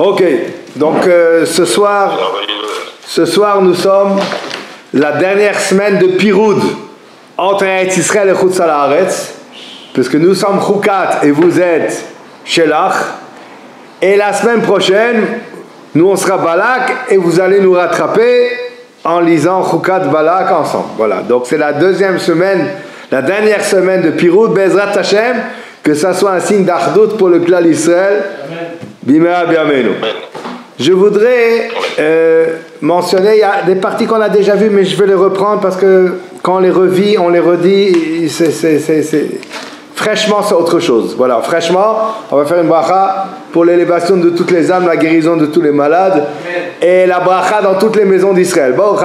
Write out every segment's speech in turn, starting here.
Ok, donc ce soir nous sommes la dernière semaine de Piroud entre Eretz Israël et Chutz La'aretz, puisque nous sommes Chukat et vous êtes Shelach, et la semaine prochaine nous on sera Balak et vous allez nous rattraper en lisant Chukat Balak ensemble. Voilà, donc c'est la deuxième semaine, la dernière semaine de Piroud, Bezrat Hashem, que ça soit un signe d'Achdout pour le clan Israël. Bimea Biamenu. Je voudrais mentionner, il y a des parties qu'on a déjà vues, mais je vais les reprendre parce que quand on les revit, on les redit, fraîchement c'est autre chose. Voilà, fraîchement, on va faire une bracha pour l'élévation de toutes les âmes, la guérison de tous les malades, et la bracha dans toutes les maisons d'Israël. Amen.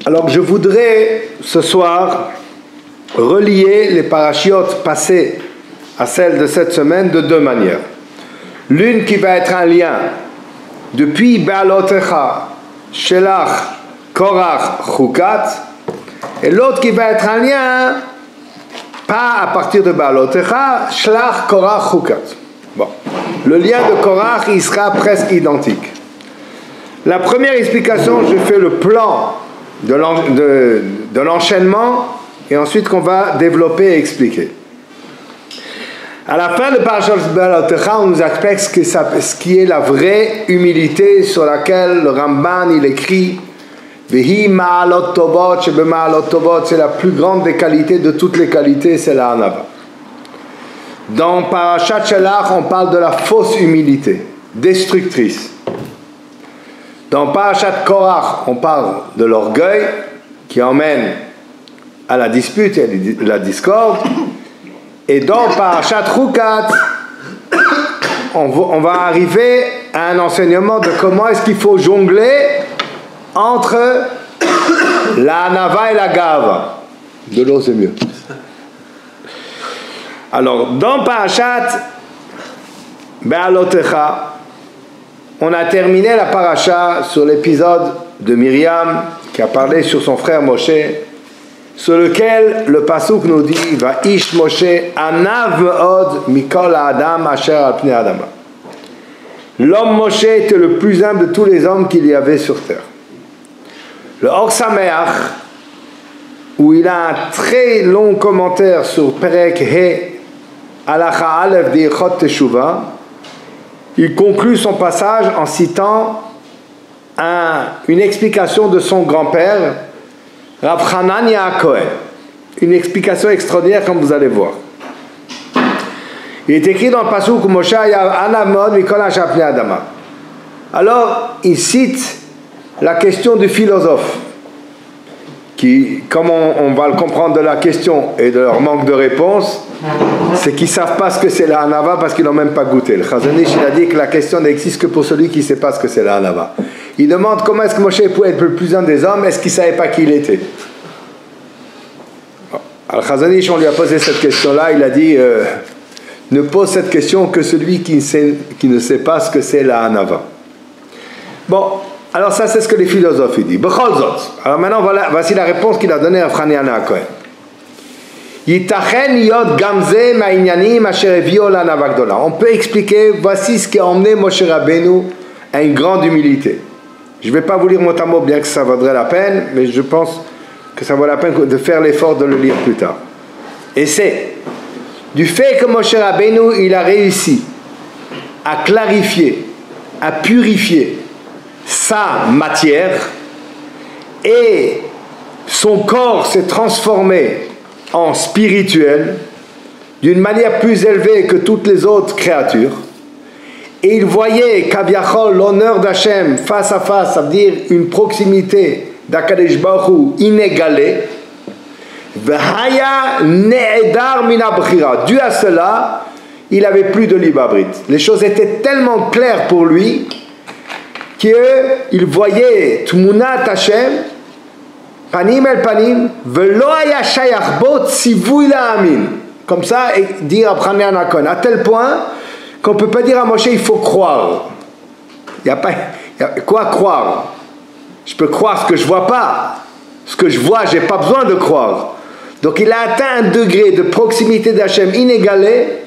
Alors je voudrais ce soir relier les parachiotes passées à celles de cette semaine de deux manières. L'une qui va être un lien depuis Be'alotecha, Shelach, Korach, Chukat, et l'autre qui va être un lien pas à partir de Be'alotecha, Shelach, Korach, Chukat. Bon, le lien de Korach il sera presque identique. La première explication, je fais le plan de l'enchaînement et ensuite qu'on va développer et expliquer. À la fin de Parashat Be'alotecha, on nous explique ce qui est la vraie humilité sur laquelle le Ramban il écrit Vehi ma'alot tovot, shebe ma'alot tovot, c'est la plus grande des qualités de toutes les qualités, c'est la hanava. Dans Parashat Shelach, on parle de la fausse humilité, destructrice. Dans Parashat Korach, on parle de l'orgueil qui emmène à la dispute et à la discorde. Et dans Parashat Chukat, on va arriver à un enseignement de comment est-ce qu'il faut jongler entre la Hanava et la Gava. De l'eau, c'est mieux. Alors, dans Parashat Be'alotecha, on a terminé la paracha sur l'épisode de Myriam qui a parlé sur son frère Moshe, sur lequel le pasuk nous dit va ish Moshe anav me'od mikol ha'adam asher al pnei adama. L'homme Moshe était le plus humble de tous les hommes qu'il y avait sur terre. Le Or Sameach, où il a un très long commentaire sur Perek He Halacha Aleph d'Ilchot Teshuvah, il conclut son passage en citant une explication de son grand-père, Rav Hanania Cohen. Une explication extraordinaire comme vous allez voir. Il est écrit dans le pasuk Moshe Anamod Mikol Asher Pnei Adama. Alors, il cite la question du philosophe, qui, comme on va le comprendre de la question et de leur manque de réponse, c'est qu'ils ne savent pas ce que c'est la Hanava parce qu'ils n'ont même pas goûté. Le Chazon Ish, il a dit que la question n'existe que pour celui qui ne sait pas ce que c'est la Hanava. Il demande comment est-ce que Moshe pouvait être le plus humble des hommes, est-ce qu'il ne savait pas qui il était. Alors Chazon Ish, on lui a posé cette question-là, il a dit ne pose cette question que celui qui ne sait pas ce que c'est la Hanava. Bon, alors ça c'est ce que les philosophes disent. Alors maintenant voici la réponse qu'il a donnée à Hanania Cohen. On peut expliquer, voici ce qui a emmené Moshe Rabbeinu à une grande humilité. Je ne vais pas vous lire mot à mot, bien que ça vaudrait la peine, mais je pense que ça vaut la peine de faire l'effort de le lire plus tard. Et c'est du fait que Moshe Rabbeinu, il a réussi à clarifier, à purifier sa matière, et son corps s'est transformé en spirituel d'une manière plus élevée que toutes les autres créatures, et il voyait Kaviachol, l'honneur d'Hachem face à face, ça veut dire une proximité d'Akadosh Baruch Hu inégalée. V'haya ne'edar min ha'bchira. Dû à cela, il avait plus de libre arbitre. Les choses étaient tellement claires pour lui qu'il voyait Tmunat Hachem panim el panim, velo haya shayach bo tzivui la'amin. Comme ça, dire à Hanania Cohen, à tel point qu'on ne peut pas dire à Moshe il faut croire. Il y a quoi croire? Je peux croire ce que je ne vois pas. Ce que je vois, je n'ai pas besoin de croire. Donc il a atteint un degré de proximité d'Hachem inégalé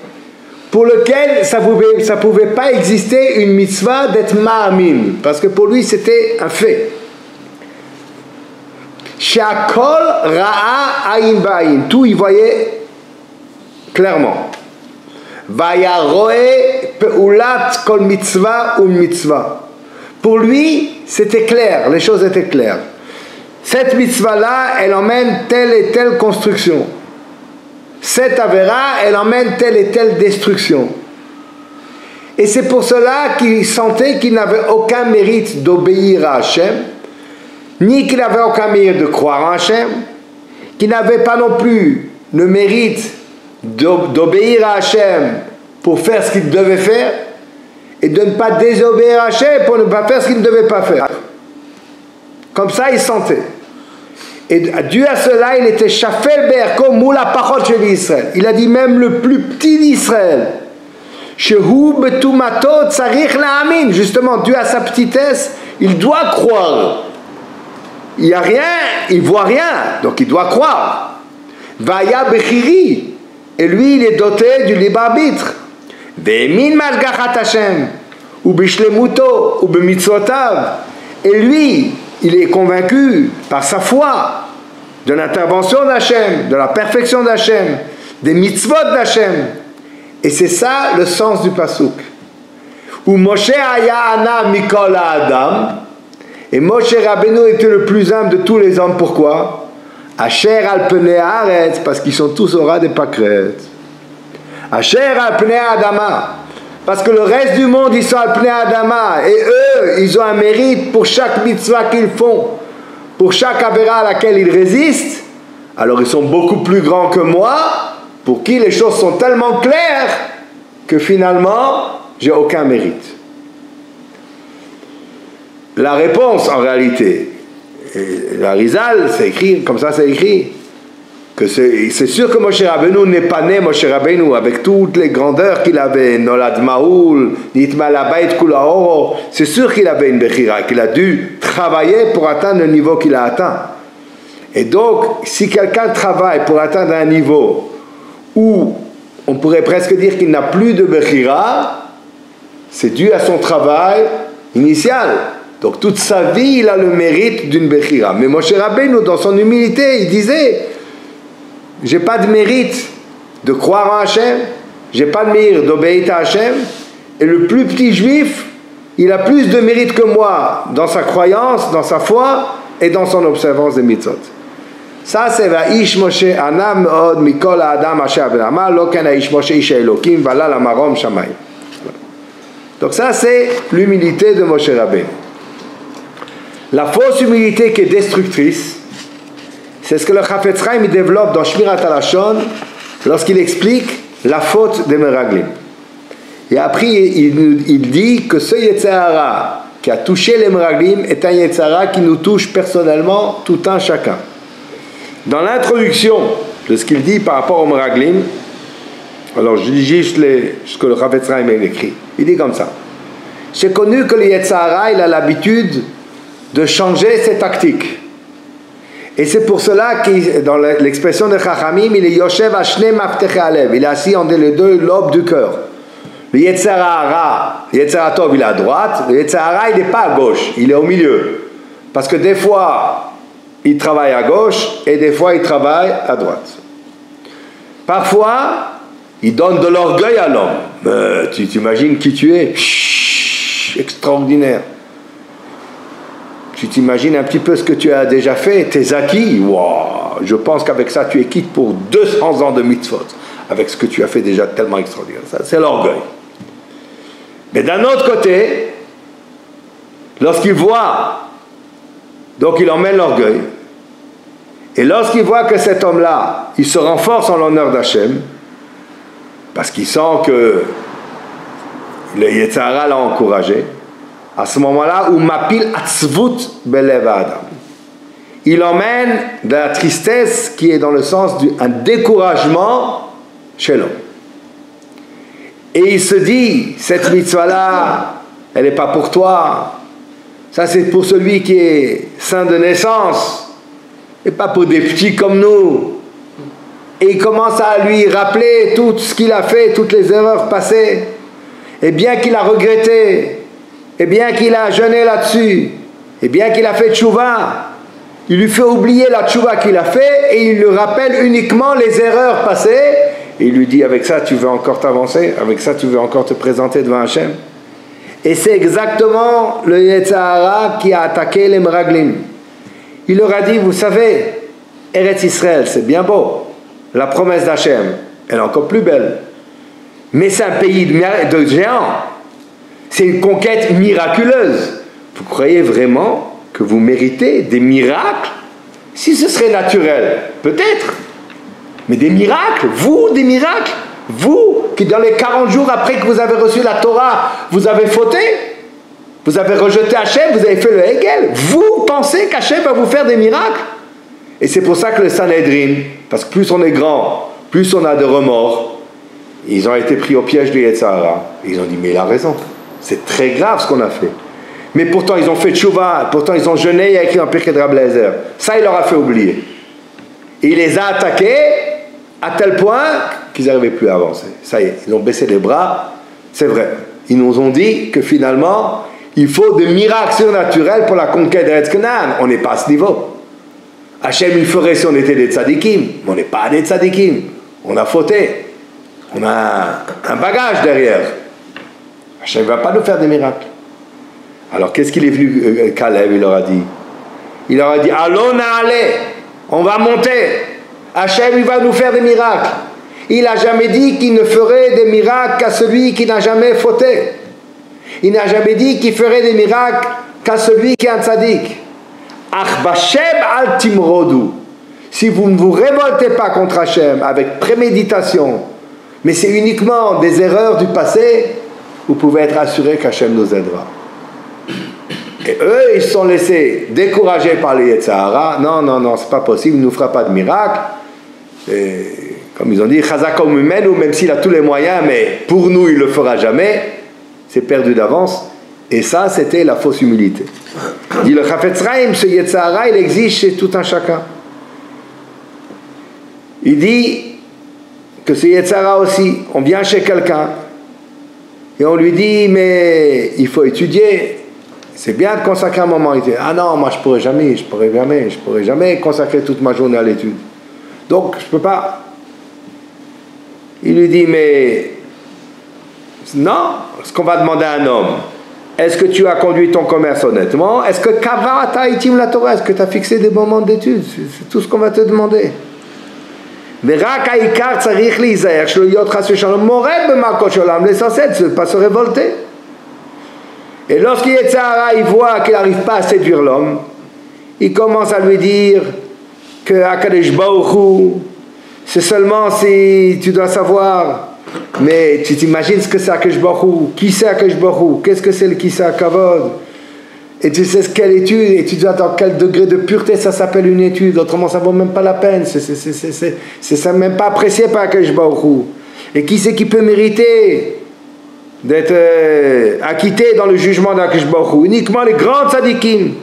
pour lequel ça pouvait pas exister une mitzvah d'être ma'amin, parce que pour lui c'était un fait. She'akol ra'a ayin ba'ayin, tout il voyait clairement. Vaya roe peulat kol mitzvah ou mitzvah. Pour lui c'était clair, les choses étaient claires. Cette mitzvah-là, elle emmène telle et telle construction. Cette avéra, elle emmène telle et telle destruction. Et c'est pour cela qu'il sentait qu'il n'avait aucun mérite d'obéir à Hachem, ni qu'il n'avait aucun mérite de croire en Hachem, qu'il n'avait pas non plus le mérite d'obéir à Hachem pour faire ce qu'il devait faire, et de ne pas désobéir à Hachem pour ne pas faire ce qu'il ne devait pas faire. Comme ça, il sentait. Et dû à cela, il était Shafel Be'erko Moula Parot Shel Israël. Il a dit même le plus petit d'Israël. Shehu Betumato Tzarich La'amin. Justement, dû à sa petitesse, il doit croire. Il n'y a rien, il ne voit rien, donc il doit croire. Vaya Bechiri. Et lui, il est doté du libre arbitre. Ve'emin Malgachat Hashem. Ou Bishlemuto, ou B'mitzvotav. Et lui, il est convaincu par sa foi de l'intervention d'Hachem, de la perfection d'Hachem, des mitzvot d'Hachem. Et c'est ça le sens du pasuk. Où Moshe aya ana mikol adam, et Moshe Rabbeinu était le plus humble de tous les hommes. Pourquoi? Asher al pnei haaretz, parce qu'ils sont tous au ras des pâquerettes. Asher al pnei adama, parce que le reste du monde, ils sont al-pnei adama. Et eux, ils ont un mérite pour chaque mitzvah qu'ils font. Pour chaque avéra à laquelle ils résistent. Alors ils sont beaucoup plus grands que moi, pour qui les choses sont tellement claires que finalement, j'ai aucun mérite. La réponse, en réalité, la Rizal, c'est écrit, comme ça c'est écrit, que c'est sûr que Moshe Rabbeinu n'est pas né Moshe Rabbeinu avec toutes les grandeurs qu'il avait, Nolad Maoul, Nitma Labait Kulaoro, c'est sûr qu'il avait une Bechira, qu'il a dû travailler pour atteindre le niveau qu'il a atteint. Et donc, si quelqu'un travaille pour atteindre un niveau où on pourrait presque dire qu'il n'a plus de Bechira, c'est dû à son travail initial. Donc toute sa vie, il a le mérite d'une Bechira. Mais Moshe Rabbeinu, dans son humilité, il disait: j'ai pas de mérite de croire en Hachem, j'ai pas de mérite d'obéir à Hachem, et le plus petit juif, il a plus de mérite que moi dans sa croyance, dans sa foi et dans son observance des mitzvot. Ça c'est Va'ish Moshe Anam Od Mikol Adam Asher Benama Lo Ken Aish Moshe Ish Elokim Vala Lamarom Shamayim. Donc ça c'est l'humilité de Moshe Rabbeinu. La fausse humilité qui est destructrice, c'est ce que le Chafetz Chaim développe dans Shmirat HaLashon lorsqu'il explique la faute des Meraglim. Et après, il dit que ce Yetzer Hara qui a touché les Meraglim est un Yetzer Hara qui nous touche personnellement, tout un chacun. Dans l'introduction de ce qu'il dit par rapport aux Meraglim, alors je dis juste ce que le Chafetz Chaim a écrit. Il dit comme ça: j'ai connu que le Yetzer Hara, il a l'habitude de changer ses tactiques. Et c'est pour cela que dans l'expression de Chachamim, il est Yoshev Ashne Mafteche Alev, il est assis entre les deux lobes du cœur. Le Yetzer Hara, le Yetzer Hatov, il est à droite, le Yetzer Hara, il n'est pas à gauche, il est au milieu. Parce que des fois, il travaille à gauche et des fois, il travaille à droite. Parfois, il donne de l'orgueil à l'homme. Mais tu t'imagines qui tu es? Chut, extraordinaire. Tu t'imagines un petit peu ce que tu as déjà fait, tes acquis. Wow, je pense qu'avec ça, tu es quitte pour 200 ans de mitzvot. Avec ce que tu as fait déjà tellement extraordinaire. Ça, c'est l'orgueil. Mais d'un autre côté, lorsqu'il voit, donc il emmène l'orgueil. Et lorsqu'il voit que cet homme-là, il se renforce en l'honneur d'Hachem, parce qu'il sent que le Yetzer Hara l'a encouragé, à ce moment-là, où mapil atzvut belev adam, il emmène de la tristesse qui est dans le sens d'un découragement chez l'homme. Et il se dit, cette mitzvah-là, elle n'est pas pour toi. Ça, c'est pour celui qui est saint de naissance, et pas pour des petits comme nous. et il commence à lui rappeler tout ce qu'il a fait, toutes les erreurs passées, et bien qu'il a regretté, et bien qu'il a jeûné là-dessus, et bien qu'il a fait tchouva, il lui fait oublier la tchouva qu'il a fait et il lui rappelle uniquement les erreurs passées. Et il lui dit, avec ça tu veux encore t'avancer, avec ça tu veux encore te présenter devant Hachem. Et c'est exactement le Yetzer Hara qui a attaqué les Meraglim. Il leur a dit, vous savez, Eretz Israël, c'est bien beau, la promesse d'Hachem, elle est encore plus belle, mais c'est un pays de géants, c'est une conquête miraculeuse. Vous croyez vraiment que vous méritez des miracles? Si ce serait naturel, peut-être, mais des miracles, vous, des miracles, vous, qui dans les 40 jours après que vous avez reçu la Torah, vous avez fauté, vous avez rejeté Hachem, vous avez fait le Hegel, vous pensez qu'Hachem va vous faire des miracles? Et c'est pour ça que le Sanhedrin, parce que plus on est grand, plus on a de remords, ils ont été pris au piège du Yetzer Hara. Ils ont dit, mais il a raison, c'est très grave ce qu'on a fait. Mais pourtant ils ont fait tchouva, pourtant ils ont jeûné et écrit en Pirkei de Rabbi Eliezer. Ça il leur a fait oublier. Et il les a attaqués à tel point qu'ils n'arrivaient plus à avancer. Ça y est, ils ont baissé les bras. C'est vrai. Ils nous ont dit que finalement, il faut des miracles surnaturels pour la conquête d'Eretz Canaan. On n'est pas à ce niveau. Hachem, il ferait si on était des tzadikim. Mais on n'est pas des tzadikim. On a fauté. On a un bagage derrière. Hachem ne va pas nous faire des miracles. Alors qu'est-ce qu'il est venu, Caleb, il leur a dit? Il leur a dit, allons allez, on va monter. Hachem, il va nous faire des miracles. Il n'a jamais dit qu'il ne ferait des miracles qu'à celui qui n'a jamais fauté. Il n'a jamais dit qu'il ferait des miracles qu'à celui qui est un tzaddik. Ach b'Hashem al timrodu. Si vous ne vous révoltez pas contre Hachem avec préméditation, mais c'est uniquement des erreurs du passé, vous pouvez être assuré qu'Hachem nous aidera. Et eux, ils se sont laissés décourager par les Yetzer Hara. Non, non, non, c'est pas possible, il ne nous fera pas de miracle. Et, comme ils ont dit, Chazak Mimenu, même s'il a tous les moyens, mais pour nous, il ne le fera jamais. C'est perdu d'avance. Et ça, c'était la fausse humilité. Dit le Chafetz Chaim, ce Yetzer Hara, il existe chez tout un chacun. Il dit que ce Yetzer Hara aussi, on vient chez quelqu'un et on lui dit, mais il faut étudier. C'est bien de consacrer un moment. Il dit, ah non, moi je pourrais jamais consacrer toute ma journée à l'étude. Donc je peux pas. Il lui dit, mais non, ce qu'on va demander à un homme, est-ce que tu as conduit ton commerce honnêtement? Est-ce que kava ta'itim la Torah? Est-ce que tu as fixé des moments d'étude? C'est tout ce qu'on va te demander. L'essentiel, c'est de ne pas se révolter. Et lorsqu'il est Tzahara, il voit qu'il n'arrive pas à séduire l'homme, il commence à lui dire que Akadosh Baruch Hu, c'est seulement si tu dois savoir, mais tu t'imagines ce que c'est Akadosh Baruch Hu, qui c'est Akadosh Baruch Hu, qu'est-ce que c'est le qui c'est Kavod, et tu sais quelle étude, et tu dois dans quel degré de pureté ça s'appelle une étude, autrement ça ne vaut même pas la peine, c'est même pas apprécié par Akadosh Baruch Hu. Et qui c'est qui peut mériter d'être acquitté dans le jugement d'Akadosh Baruch Hu? Uniquement les grands tzadikim.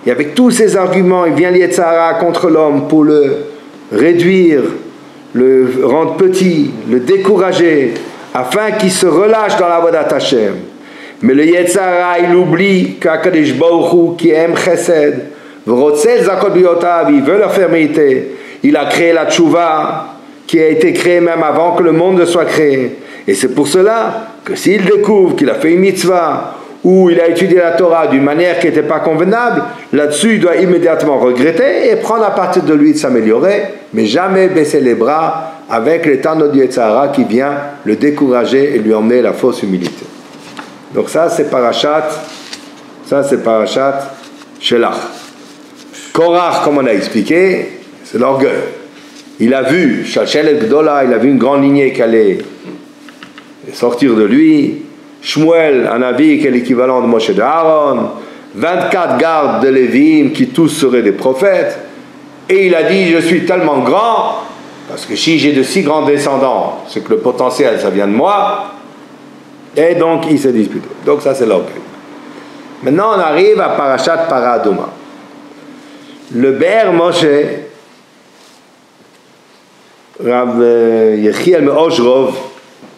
Et avec tous ces arguments, il vient le Yetzer Hara contre l'homme pour le réduire, le rendre petit, le décourager, afin qu'il se relâche dans la Avodat Hashem. Mais le Yetzer Hara, il oublie qu'Akadosh Baruch Hu, qui aime Chesed, il veut leur faire mériter. Il a créé la Tchouva, qui a été créée même avant que le monde ne soit créé. Et c'est pour cela que s'il découvre qu'il a fait une mitzvah ou il a étudié la Torah d'une manière qui n'était pas convenable, là-dessus il doit immédiatement regretter et prendre à partir de lui de s'améliorer, mais jamais baisser les bras avec l'état du Yetzer Hara qui vient le décourager et lui emmener la fausse humilité. Donc ça c'est parashat Shelach. Korach, comme on a expliqué, c'est l'orgueil. Il a vu Shalshelet Gdola, il a vu une grande lignée qui allait sortir de lui. Shmuel, un avis qui est l'équivalent de Moshe de Aaron, 24 gardes de Lévim qui tous seraient des prophètes. Et il a dit, je suis tellement grand, parce que si j'ai de si grands descendants, c'est que le potentiel, ça vient de moi. Et donc, il s'est disputé. Donc ça, c'est l'orgueil. Maintenant, on arrive à Parashat Paraduma. Le Be'er Moshe, Rav Yechiel Me'ozhrov,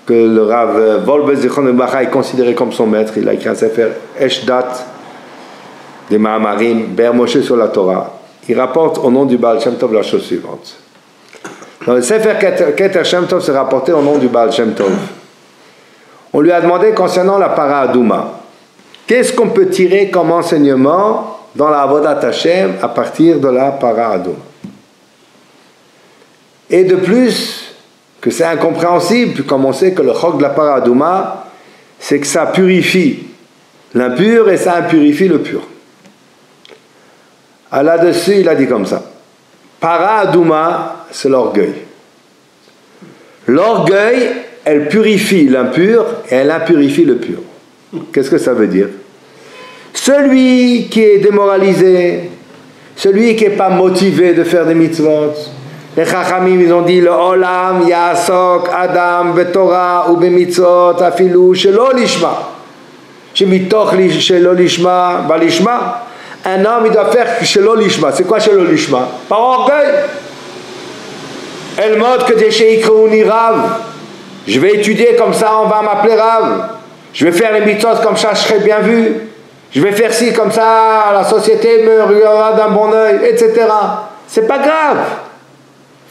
que le Rav Wolbe Zichron Lebracha est considéré comme son maître. Il a écrit un sefer Eshdat des Mahamarim, Ber Moshe sur la Torah. Il rapporte au nom du Baal Shem Tov la chose suivante. Dans le sefer Keter Shem Tov, c'est rapporté au nom du Baal Shem Tov. On lui a demandé concernant la para Aduma, qu'est-ce qu'on peut tirer comme enseignement dans la Avodat Hashem à partir de la para Aduma? Et de plus, que c'est incompréhensible, comme on sait que le chok de la para Aduma, c'est que ça purifie l'impur et ça impurifie le pur. Ah, là-dessus, il a dit comme ça. Para Aduma, c'est l'orgueil. L'orgueil, elle purifie l'impur et elle impurifie le pur. Qu'est-ce que ça veut dire? Celui qui est démoralisé, celui qui n'est pas motivé de faire des mitzvot, les Chachamim, ils ont dit le Olam Yasok Adam Betorah ou Bemitzvot Afilu Shelo Lishma. Shemitoch Shelo Lishma Balishma. Un homme, il doit faire Shelo Lishma. C'est quoi Shelo Lishma? Par orgueil. El mode que des Sheikrouni Rav. Je vais étudier comme ça, on va m'appeler Rav. Je vais faire les mitzvot comme ça, je serai bien vu. Je vais faire ci comme ça, la société me regardera d'un bon oeil, etc. C'est pas grave.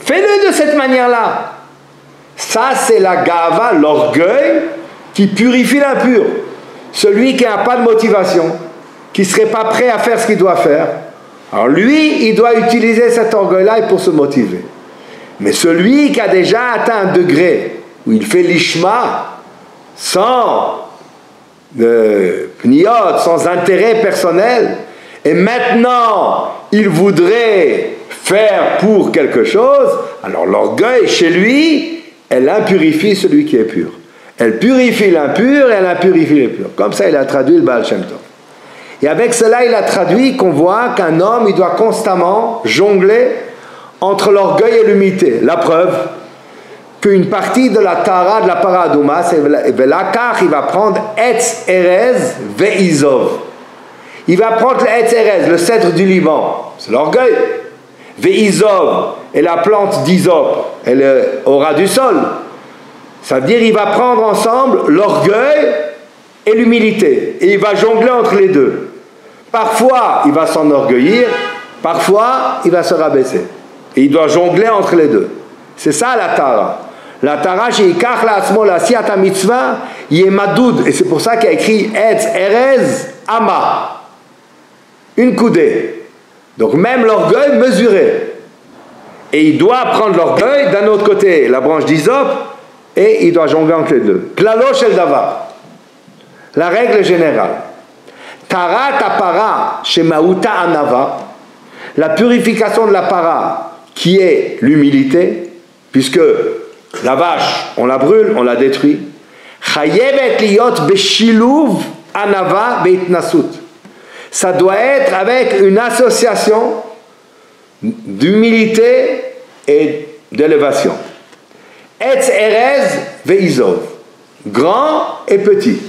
Fais-le de cette manière-là. Ça, c'est la gava, l'orgueil, qui purifie l'impur. Celui qui n'a pas de motivation, qui ne serait pas prêt à faire ce qu'il doit faire. Alors lui, il doit utiliser cet orgueil-là pour se motiver. Mais celui qui a déjà atteint un degré où il fait l'ishma, sans pniot, sans intérêt personnel, et maintenant, il voudrait faire pour quelque chose, alors l'orgueil chez lui, elle impurifie celui qui est pur. Elle purifie l'impur et elle impurifie le pur. Comme ça, il a traduit le Baal Shem Tov. Et avec cela, il a traduit qu'on voit qu'un homme, il doit constamment jongler entre l'orgueil et l'humilité. La preuve qu'une partie de la Tara, de la para Aduma, c'est Velakar, il va prendre Etz Erez Ve'izov. Il va prendre l'Etz Erez, le cèdre du Liban. C'est l'orgueil. Ve'izov, et la plante d'Izop, elle aura du sol. Ça veut dire qu'il va prendre ensemble l'orgueil et l'humilité. Et il va jongler entre les deux. Parfois, il va s'enorgueillir, parfois, il va se rabaisser. Et il doit jongler entre les deux. C'est ça la Tara. La Tara, chez Ikach la Asmo la Siata Mitzvah, Yemadoud. Et c'est pour ça qu'il a écrit Etz Erez Ama. Une coudée. Donc même l'orgueil mesuré. Et il doit prendre l'orgueil, d'un autre côté, la branche d'Izop, et il doit jongler entre les deux. Klalo shel davar. La règle générale. Tara tapara shemauta anava. La purification de la para, qui est l'humilité, puisque la vache, on la brûle, on la détruit. Chayevet liyot beshiluv anava beitnasut. Ça doit être avec une association d'humilité et d'élévation. Etz Erez ve'izov. Grand et petit.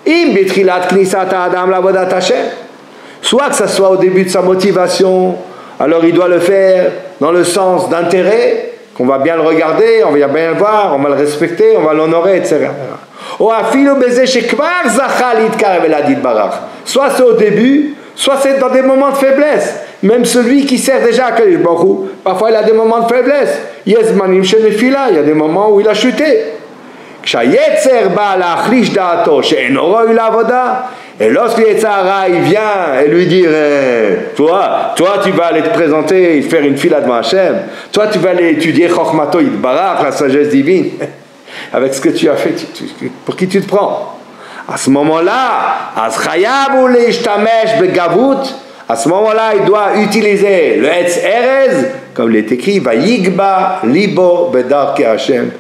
Im betrilat knisat adam lavodat Hashem. Soit que ça soit au début de sa motivation, alors il doit le faire dans le sens d'intérêt, qu'on va bien le regarder, on va bien le voir, on va le respecter, on va l'honorer, etc. Soit c'est au début, soit c'est dans des moments de faiblesse. Même celui qui sert déjà à Kadosh Baruch Hu, parfois il a des moments de faiblesse. Il y a des moments où il a chuté. Et lorsque Yetzara il vient et lui dire toi tu vas aller te présenter et faire une fila devant Hachem, toi tu vas aller étudier Chochmato Yitbarach, la sagesse divine, avec ce que tu as fait, pour qui tu te prends? À ce moment-là, à ce moment-là, il doit utiliser le Etz Erez, comme il est écrit, Vayigba libo bedarke Hachem.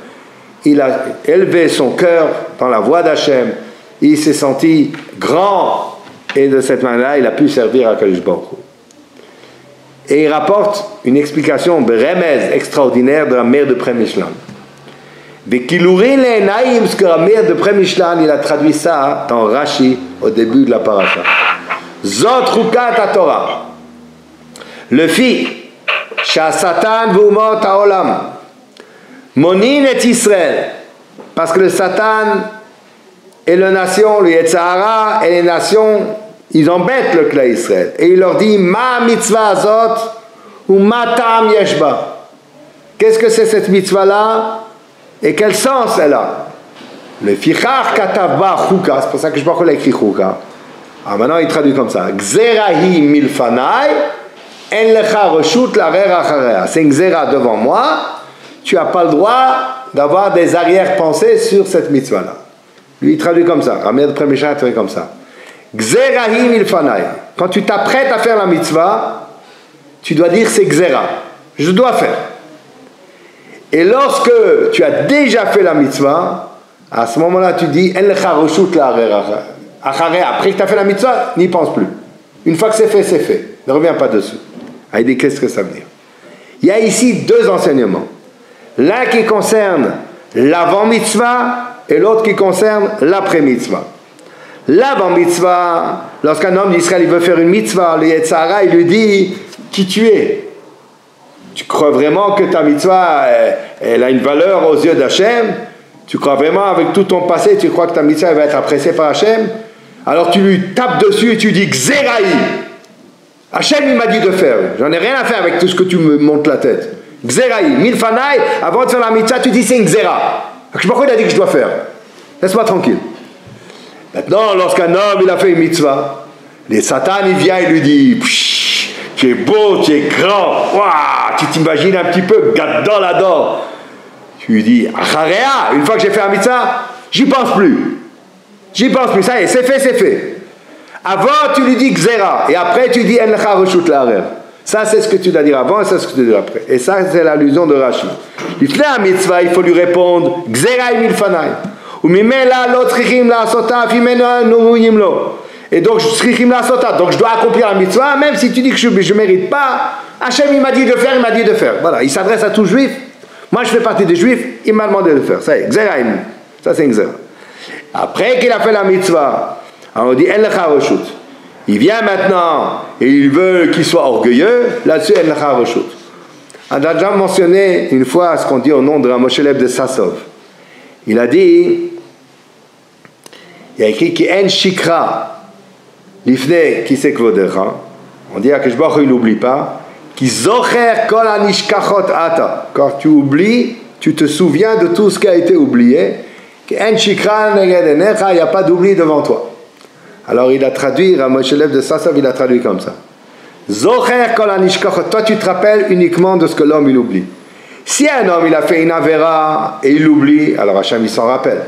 Il a élevé son cœur dans la voie d'Hachem. Il s'est senti grand et de cette manière-là, il a pu servir à Kadosh Baruch Hu. Et il rapporte une explication remez extraordinaire de la mère de Premishlan. Vekilurin le'enaim, ce que la mère de Premishlan, il a traduit ça dans Rashi au début de la paracha. Zot chukat Torah. Le fit Shasatan v'umot haolam. Monin et Israël. Parce que le Satan et les nations, le Yetzirah et les nations, ils embêtent le clan Israël. Et il leur dit, ma mitzvah azot ou ma tam yeshba. Qu'est-ce que c'est cette mitzvah-là et quel sens elle a? Le fichar katavba chuka, c'est pour ça que je ne sais pas qu'on l'a écrit chuka. Alors maintenant il traduit comme ça. Gzerahi milfanai en lecha reshut larer acharea. C'est une gzera devant moi, tu n'as pas le droit d'avoir des arrière-pensées sur cette mitzvah-là. Lui il traduit comme ça. Ramir de Préméchat traduit comme ça. Gzerahi milfanai. Quand tu t'apprêtes à faire la mitzvah, tu dois dire c'est gzera. Je dois faire. Et lorsque tu as déjà fait la mitzvah, à ce moment-là tu dis en lecha reshut larer acharea. Après que tu as fait la mitzvah, n'y pense plus. Une fois que c'est fait. Ne reviens pas dessus. Il dit qu'est-ce que ça veut dire? Il y a ici deux enseignements. L'un qui concerne l'avant mitzvah et l'autre qui concerne l'après mitzvah. L'avant mitzvah, lorsqu'un homme d'Israël il veut faire une mitzvah, le Yetzirah il lui dit qui tu es. Tu crois vraiment que ta mitzvah elle a une valeur aux yeux d'Hachem? Tu crois vraiment avec tout ton passé, tu crois que ta mitzvah elle va être appréciée par Hachem? Alors tu lui tapes dessus et tu dis Xéraï. Hachem il m'a dit de faire. J'en ai rien à faire avec tout ce que tu me montes la tête. Xéraï, milfanaï, avant de faire la mitzvah, tu dis c'est une xéra. Je sais pas quoi il a dit que je dois faire. Laisse-moi tranquille. Maintenant, lorsqu'un homme il a fait une mitzvah, les Satan il vient et lui dit tu es beau, tu es grand, waouh, tu t'imagines un petit peu, gadol ador. Tu lui dis Acharea, une fois que j'ai fait la mitzvah, j'y pense plus. Ça y est, c'est fait. Avant, tu lui dis Xéra, et après, tu dis En lecha reshut la'arer. Ça, c'est ce que tu dois dire avant, et ça, c'est ce que tu dois dire après. Et ça, c'est l'allusion de Rashi. Il fait la mitzvah, il faut lui répondre Xéra milfanai. Ou mimela lo tzrichim la'asota, fimena numuyim lo. Et donc, tzrichim la'asota. Donc, je dois accomplir la mitzvah, même si tu dis que je ne mérite pas. Hachem, il m'a dit de faire, Voilà, il s'adresse à tout juif. Moi, je fais partie des juifs, il m'a demandé de faire. Ça y est, Xéra. Ça, c'est Xéra. Après qu'il a fait la mitzvah, on dit En lecha reshut. Il vient maintenant et il veut qu'il soit orgueilleux, là-dessus En lecha reshut. On a déjà mentionné une fois ce qu'on dit au nom de Moshe Leib de Sassov. Il a dit, il a écrit ki en shikra lifnei kisei kvodecha. On dit à Akadosh Baruch Hu, il n'oublie pas. Ki zocher kol hanishkachot ata. Quand tu oublies, tu te souviens de tout ce qui a été oublié. Il n'y a pas d'oubli devant toi. Alors il a traduit, Moshe Leib de Sassov, il a traduit comme ça. Zocher kol hanishkachot. Toi tu te rappelles uniquement de ce que l'homme il oublie. Si un homme il a fait une avéra et il l'oublie, alors Hachem il s'en rappelle.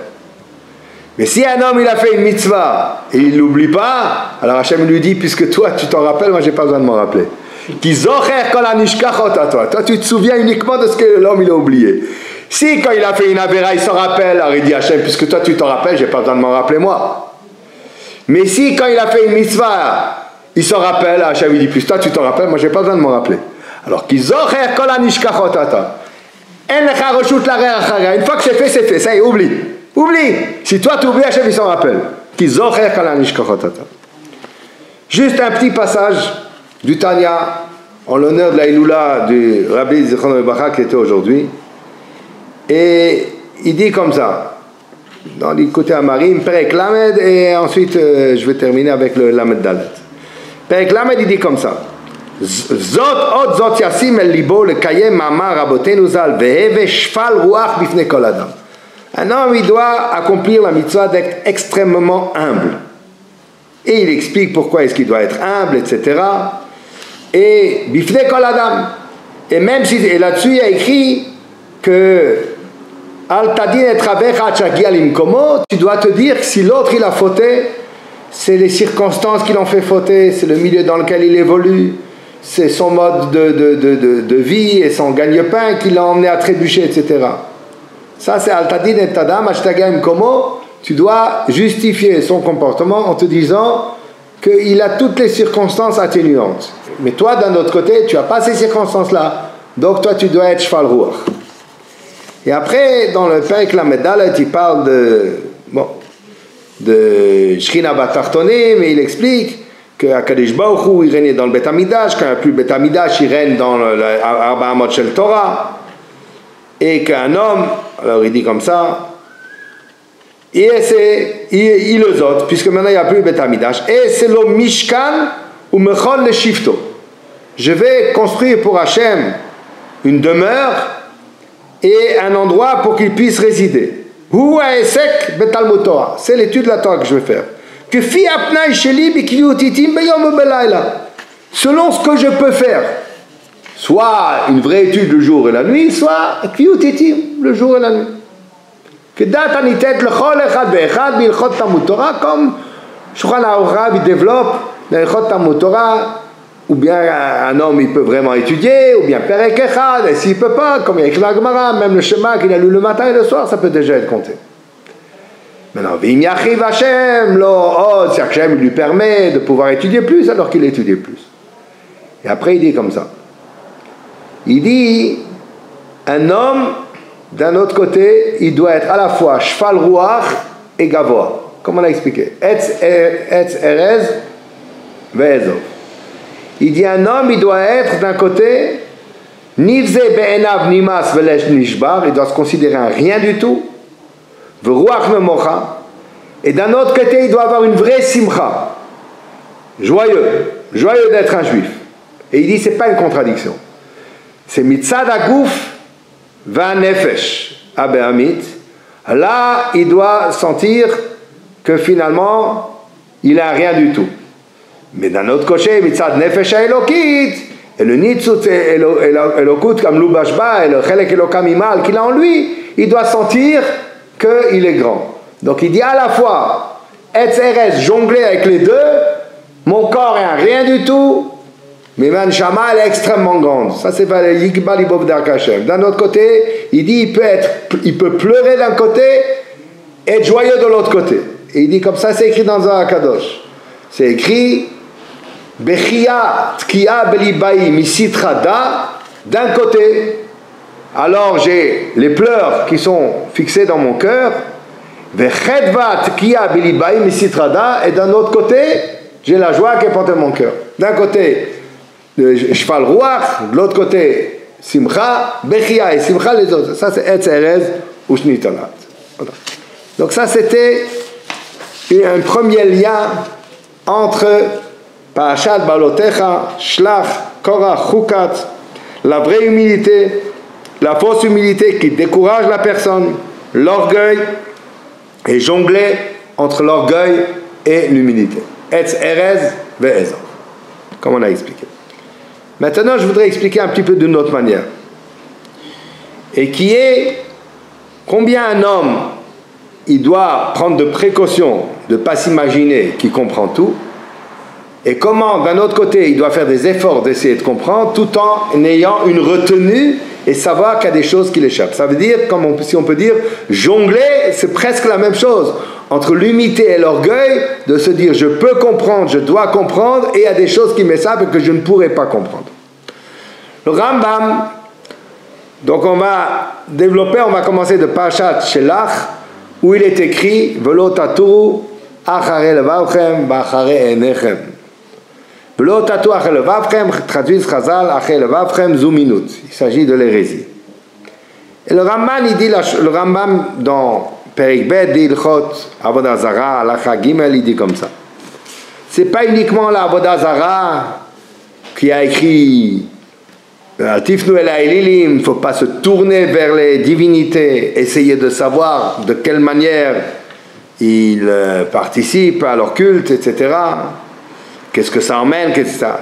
Mais si un homme il a fait une mitzvah et il l'oublie pas, alors Hachem lui dit puisque toi tu t'en rappelles, moi j'ai pas besoin de m'en rappeler. Ki zocher kol hanishkachot à toi. Toi tu te souviens uniquement de ce que l'homme il a oublié. Si quand il a fait une avéra, il s'en rappelle, alors il dit Hachem, puisque toi tu t'en rappelles, j'ai pas besoin de m'en rappeler moi. Mais si quand il a fait une mitzvah, il s'en rappelle, Hachem il dit, puisque toi tu t'en rappelles, moi j'ai pas besoin de m'en rappeler. Alors qu'ils zocher kol hanishkachot ata. En lecha reshut la'arer acharea. Une fois que c'est fait, ça y est, oublie. Si toi tu oublies, Hachem il s'en rappelle. Qu'ils zocher kol hanishkachot ata. Juste un petit passage du Tanya en l'honneur de la Iloula du Rabbi Zichrono Libracha qui était aujourd'hui. Et il dit comme ça, dans l'écouté Amarim, Perek Lamed, et ensuite je vais terminer avec le Lamed Dalet. Perek Lamed, il dit comme ça, Zot od zot yasim el libo lekayem ma'amar rabotenu zal veheve shfal ruach bifnei kol adam. Un homme, il doit accomplir la mitzvah d'être extrêmement humble. Et il explique pourquoi est-ce qu'il doit être humble, etc. Et bifnei kol adam. Et même si, et là-dessus, il y a écrit que tu dois te dire que si l'autre il a fauté, c'est les circonstances qui l'ont fait fauter, c'est le milieu dans lequel il évolue, c'est son mode de vie et son gagne-pain qui l'a emmené à trébucher, etc. Ça c'est Al-Tadin et Tadam, tu dois justifier son comportement en te disant qu'il a toutes les circonstances atténuantes. Mais toi d'un autre côté, tu n'as pas ces circonstances-là, donc toi tu dois être Shfal Ruach. Et après, dans le Perek Lamed Dalet, il parle de Shechina Batartoné, mais il explique qu'Akadosh Baruch Hu, il régnait dans le Beth Amidash, quand il n'y a plus le Beth Amidash, il règne dans l'Arba Amot Shel Torah. et qu'un homme, alors il dit comme ça, et c'est il les autres, puisque maintenant il n'y a plus le Beth Amidash, et c'est le Mishkan ou Mechol le Shifto. Je vais construire pour Hachem une demeure et un endroit pour qu'il puisse résider. C'est l'étude de la Torah que je vais faire. Selon ce que je peux faire, soit une vraie étude le jour et la nuit, soit le jour et la nuit. Comme Shulchan Aruch développe dans Ilchot Talmud Torah, ou bien un homme il peut vraiment étudier, ou bien Perek Echad, et s'il ne peut pas, comme il y a écrit la Gemara, même le Shema qu'il a lu le matin et le soir, ça peut déjà être compté. Maintenant, V'im yachiv Hashem, si Hashem lui permet de pouvoir étudier plus, alors qu'il étudie plus. Et après il dit comme ça. Il dit, un homme, d'un autre côté, il doit être à la fois Shfal Ruach et Gavoa. Comme on a expliqué. Etz Erez Ve'ezov. Il dit un homme, il doit être d'un côté Nivze Be'enav Nimas Velesh Nishbar, il doit se considérer un rien du tout. V'ruach Memocha. Et d'un autre côté, il doit avoir une vraie simcha. Joyeux d'être un juif. Et il dit, c'est pas une contradiction. C'est mitzad aguf v'anefesh abehamit. Là, il doit sentir que finalement, il a rien du tout. Mais d'un autre côté, mitzad nefesh elokit, et le nitzut elokut comme l'ubashba, et le chelek elokam imal qu'il a en lui, il doit sentir qu'il est grand. Donc il dit à la fois, etz eres, jongler avec les deux, mon corps est un rien du tout, mais ma neshama elle est extrêmement grande. Ça c'est Yikba Libov Darkachem. D'un autre côté, il dit il peut pleurer d'un côté et être joyeux de l'autre côté. Et il dit comme ça, c'est écrit dans Zohar Kadosh. C'est écrit Bechia Tkia Belibai Misitrada. D'un côté, alors j'ai les pleurs qui sont fixés dans mon cœur. Vechedva Tkia Belibai Misitrada. Et d'un autre côté, j'ai la joie qui est portée dans mon cœur. D'un côté, Shfal Ruach, de l'autre côté, Simcha, Bechia et Simcha, les autres. Ça, c'est Etz Erez ou Shnitalat. Voilà. Donc, ça, c'était un premier lien entre Parashat Balotecha, Shlach, Korach, Chukat, la vraie humilité, la fausse humilité qui décourage la personne, l'orgueil, et jongler entre l'orgueil et l'humilité. Etz Erez ve'ezor, comme on a expliqué. Maintenant, je voudrais expliquer un petit peu d'une autre manière. Et qui est combien un homme il doit prendre de précautions de ne pas s'imaginer qu'il comprend tout, et comment d'un autre côté il doit faire des efforts d'essayer de comprendre tout en ayant une retenue et savoir qu'il y a des choses qui l'échappent. Ça veut dire, si on peut dire, jongler, c'est presque la même chose entre l'humilité et l'orgueil, de se dire je peux comprendre, je dois comprendre, et il y a des choses qui m'échappent et que je ne pourrai pas comprendre. Le Rambam, donc on va développer, on va commencer de Parashat Shelach, où il est écrit Velo tatu achare levavchem b'achare einechem. Velo tatu achare levavchem, traduit Chazal, achare levavchem zu minut. Il s'agit de l'hérésie. Et le Rambam, il dit, le Rambam dans Perek Bet d'Ilchot Avodah Zara, Halacha Gimel, il dit comme ça. C'est pas uniquement la Avodah Zara qui a écrit Tifnu el Haelilim, il ne faut pas se tourner vers les divinités, essayer de savoir de quelle manière ils participent à leur culte, etc. Qu'est-ce que ça emmène, qu'est-ce que ça.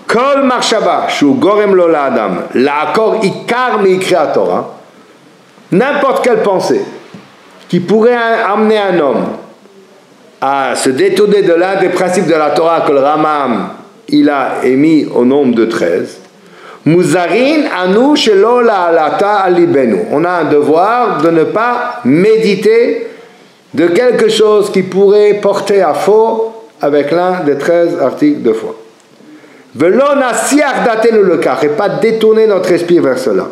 Kol marshaba shu gorem lo la'adam la'akor ikar me'ikri Torah. N'importe quelle pensée qui pourrait amener un homme à se détourner de l'un des principes de la Torah que le Rambam il a émis au nombre de 13, Muzarin anu shelo la'alata alibenu. On a un devoir de ne pas méditer de quelque chose qui pourrait porter à faux avec l'un des 13 articles de foi. Velo nasiach datenu lekach, et pas détourner notre esprit vers cela.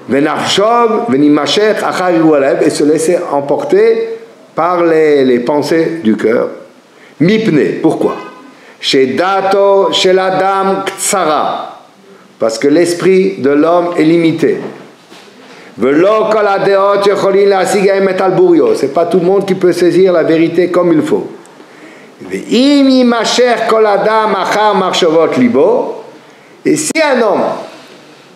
Venachshov venimashech achar yualev, et se laisser emporter par les pensées du cœur. Mipne, pourquoi? Chez dato shel adam ktsara, parce que l'esprit de l'homme est limité. C'est pas tout le monde qui peut saisir la vérité comme il faut. Et si un homme,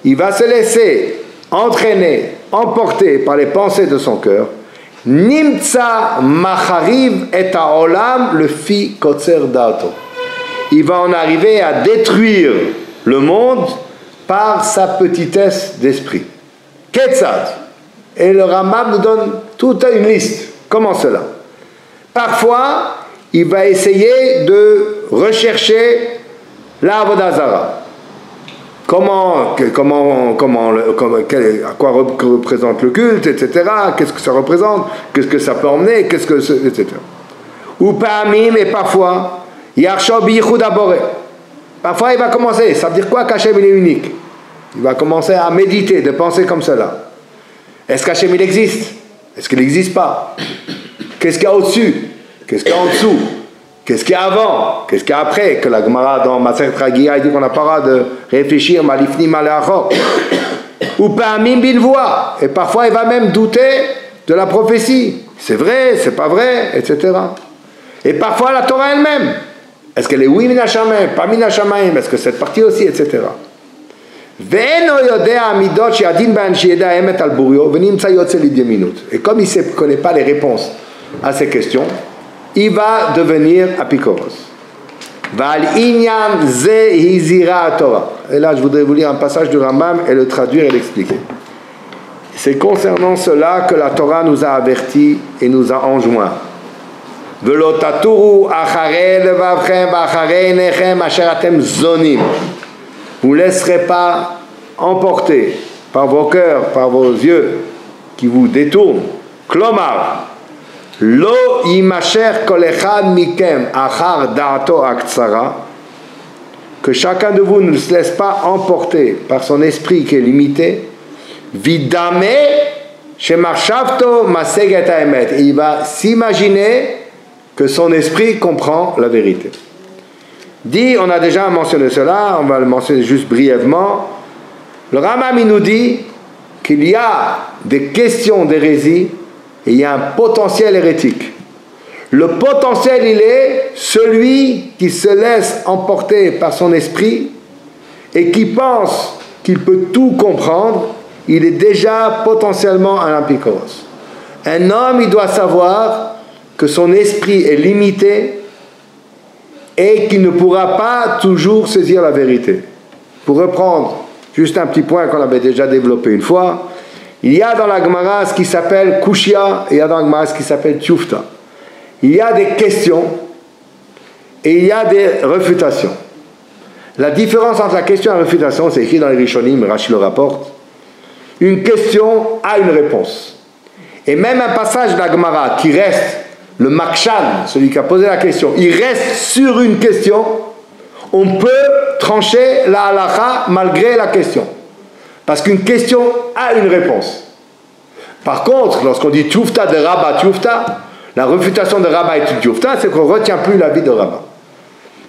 il va se laisser entraîner, emporter par les pensées de son cœur, Nimtsa machariv et haolam le fi kotser dato. Il va en arriver à détruire le monde par sa petitesse d'esprit. Ketzad. Et le Rambam nous donne toute une liste. Comment cela? Parfois, il va essayer de rechercher la Avodah Zara. À quoi représente le culte, etc. Qu'est-ce que ça représente? Qu'est-ce que ça peut emmener? Etc. Ou parmi, mais parfois, Yarshob Yichud Abore. Parfois, il va commencer. Ça veut dire quoi qu'Hachem il est unique? Il va commencer à méditer, de penser comme cela. Est-ce qu'Hachem il existe? Est-ce qu'il n'existe pas? Qu'est-ce qu'il y a au-dessus? Qu'est-ce qu'il y a en dessous? Qu'est-ce qu'il y a avant? Qu'est-ce qu'il y a après? Que la Gemara dans Masechet Ragia dit qu'on n'a pas le droit de réfléchir, malifni malachor. Ou parmi binvoa. Et parfois il va même douter de la prophétie. C'est vrai, c'est pas vrai, etc. Et parfois la Torah elle-même. Est-ce qu'elle est oui minashamayim, pas minashamayim? Est-ce que cette partie aussi, etc. Et comme il ne connaît pas les réponses à ces questions, il va devenir apikoros. Et là, je voudrais vous lire un passage du Rambam et le traduire et l'expliquer. C'est concernant cela que la Torah nous a avertis et nous a enjoints. Vous ne laisserez pas emporter par vos cœurs, par vos yeux qui vous détournent. Klomar. Lo imasher kol echad mikem achar da'ato aktsara, que chacun de vous ne se laisse pas emporter par son esprit qui est limité. Vidame shemachshavto maseget haemet. Et il va s'imaginer que son esprit comprend la vérité. Dit, on a déjà mentionné cela, on va le mentionner juste brièvement. Le Rambam nous dit qu'il y a des questions d'hérésie et il y a un potentiel hérétique. Le potentiel, il est celui qui se laisse emporter par son esprit et qui pense qu'il peut tout comprendre, il est déjà potentiellement un apikoros. Un homme, il doit savoir que son esprit est limité et qu'il ne pourra pas toujours saisir la vérité. Pour reprendre juste un petit point qu'on avait déjà développé une fois, il y a dans la Gemara ce qui s'appelle Kushia et il y a dans la Gemara ce qui s'appelle Tufta. Il y a des questions et il y a des réfutations. La différence entre la question et la réfutation, c'est écrit dans les Rishonim, Rashi le rapporte. Une question a une réponse. Et même un passage de la Gemara qui reste, le Makshan, celui qui a posé la question, il reste sur une question, on peut trancher la halakha malgré la question. Parce qu'une question a une réponse. Par contre, lorsqu'on dit Tufta de Rabba Tufta, la réfutation de Rabba est une Tufta, c'est qu'on ne retient plus l'avis de Rabba.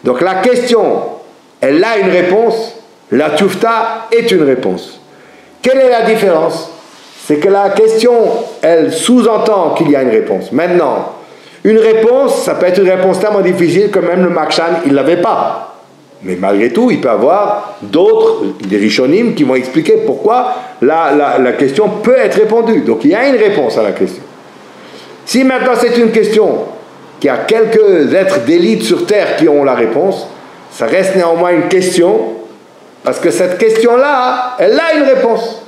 Donc la question, elle a une réponse, la Tufta est une réponse. Quelle est la différence? C'est que la question, elle sous-entend qu'il y a une réponse. Maintenant, une réponse, ça peut être une réponse tellement difficile que même le Makshan, il ne l'avait pas. Mais malgré tout, il peut y avoir d'autres, des Rishonim, qui vont expliquer pourquoi la question peut être répondue. Donc il y a une réponse à la question. Si maintenant c'est une question qu'il y a quelques êtres d'élite sur Terre qui ont la réponse, ça reste néanmoins une question, parce que cette question-là, elle a une réponse.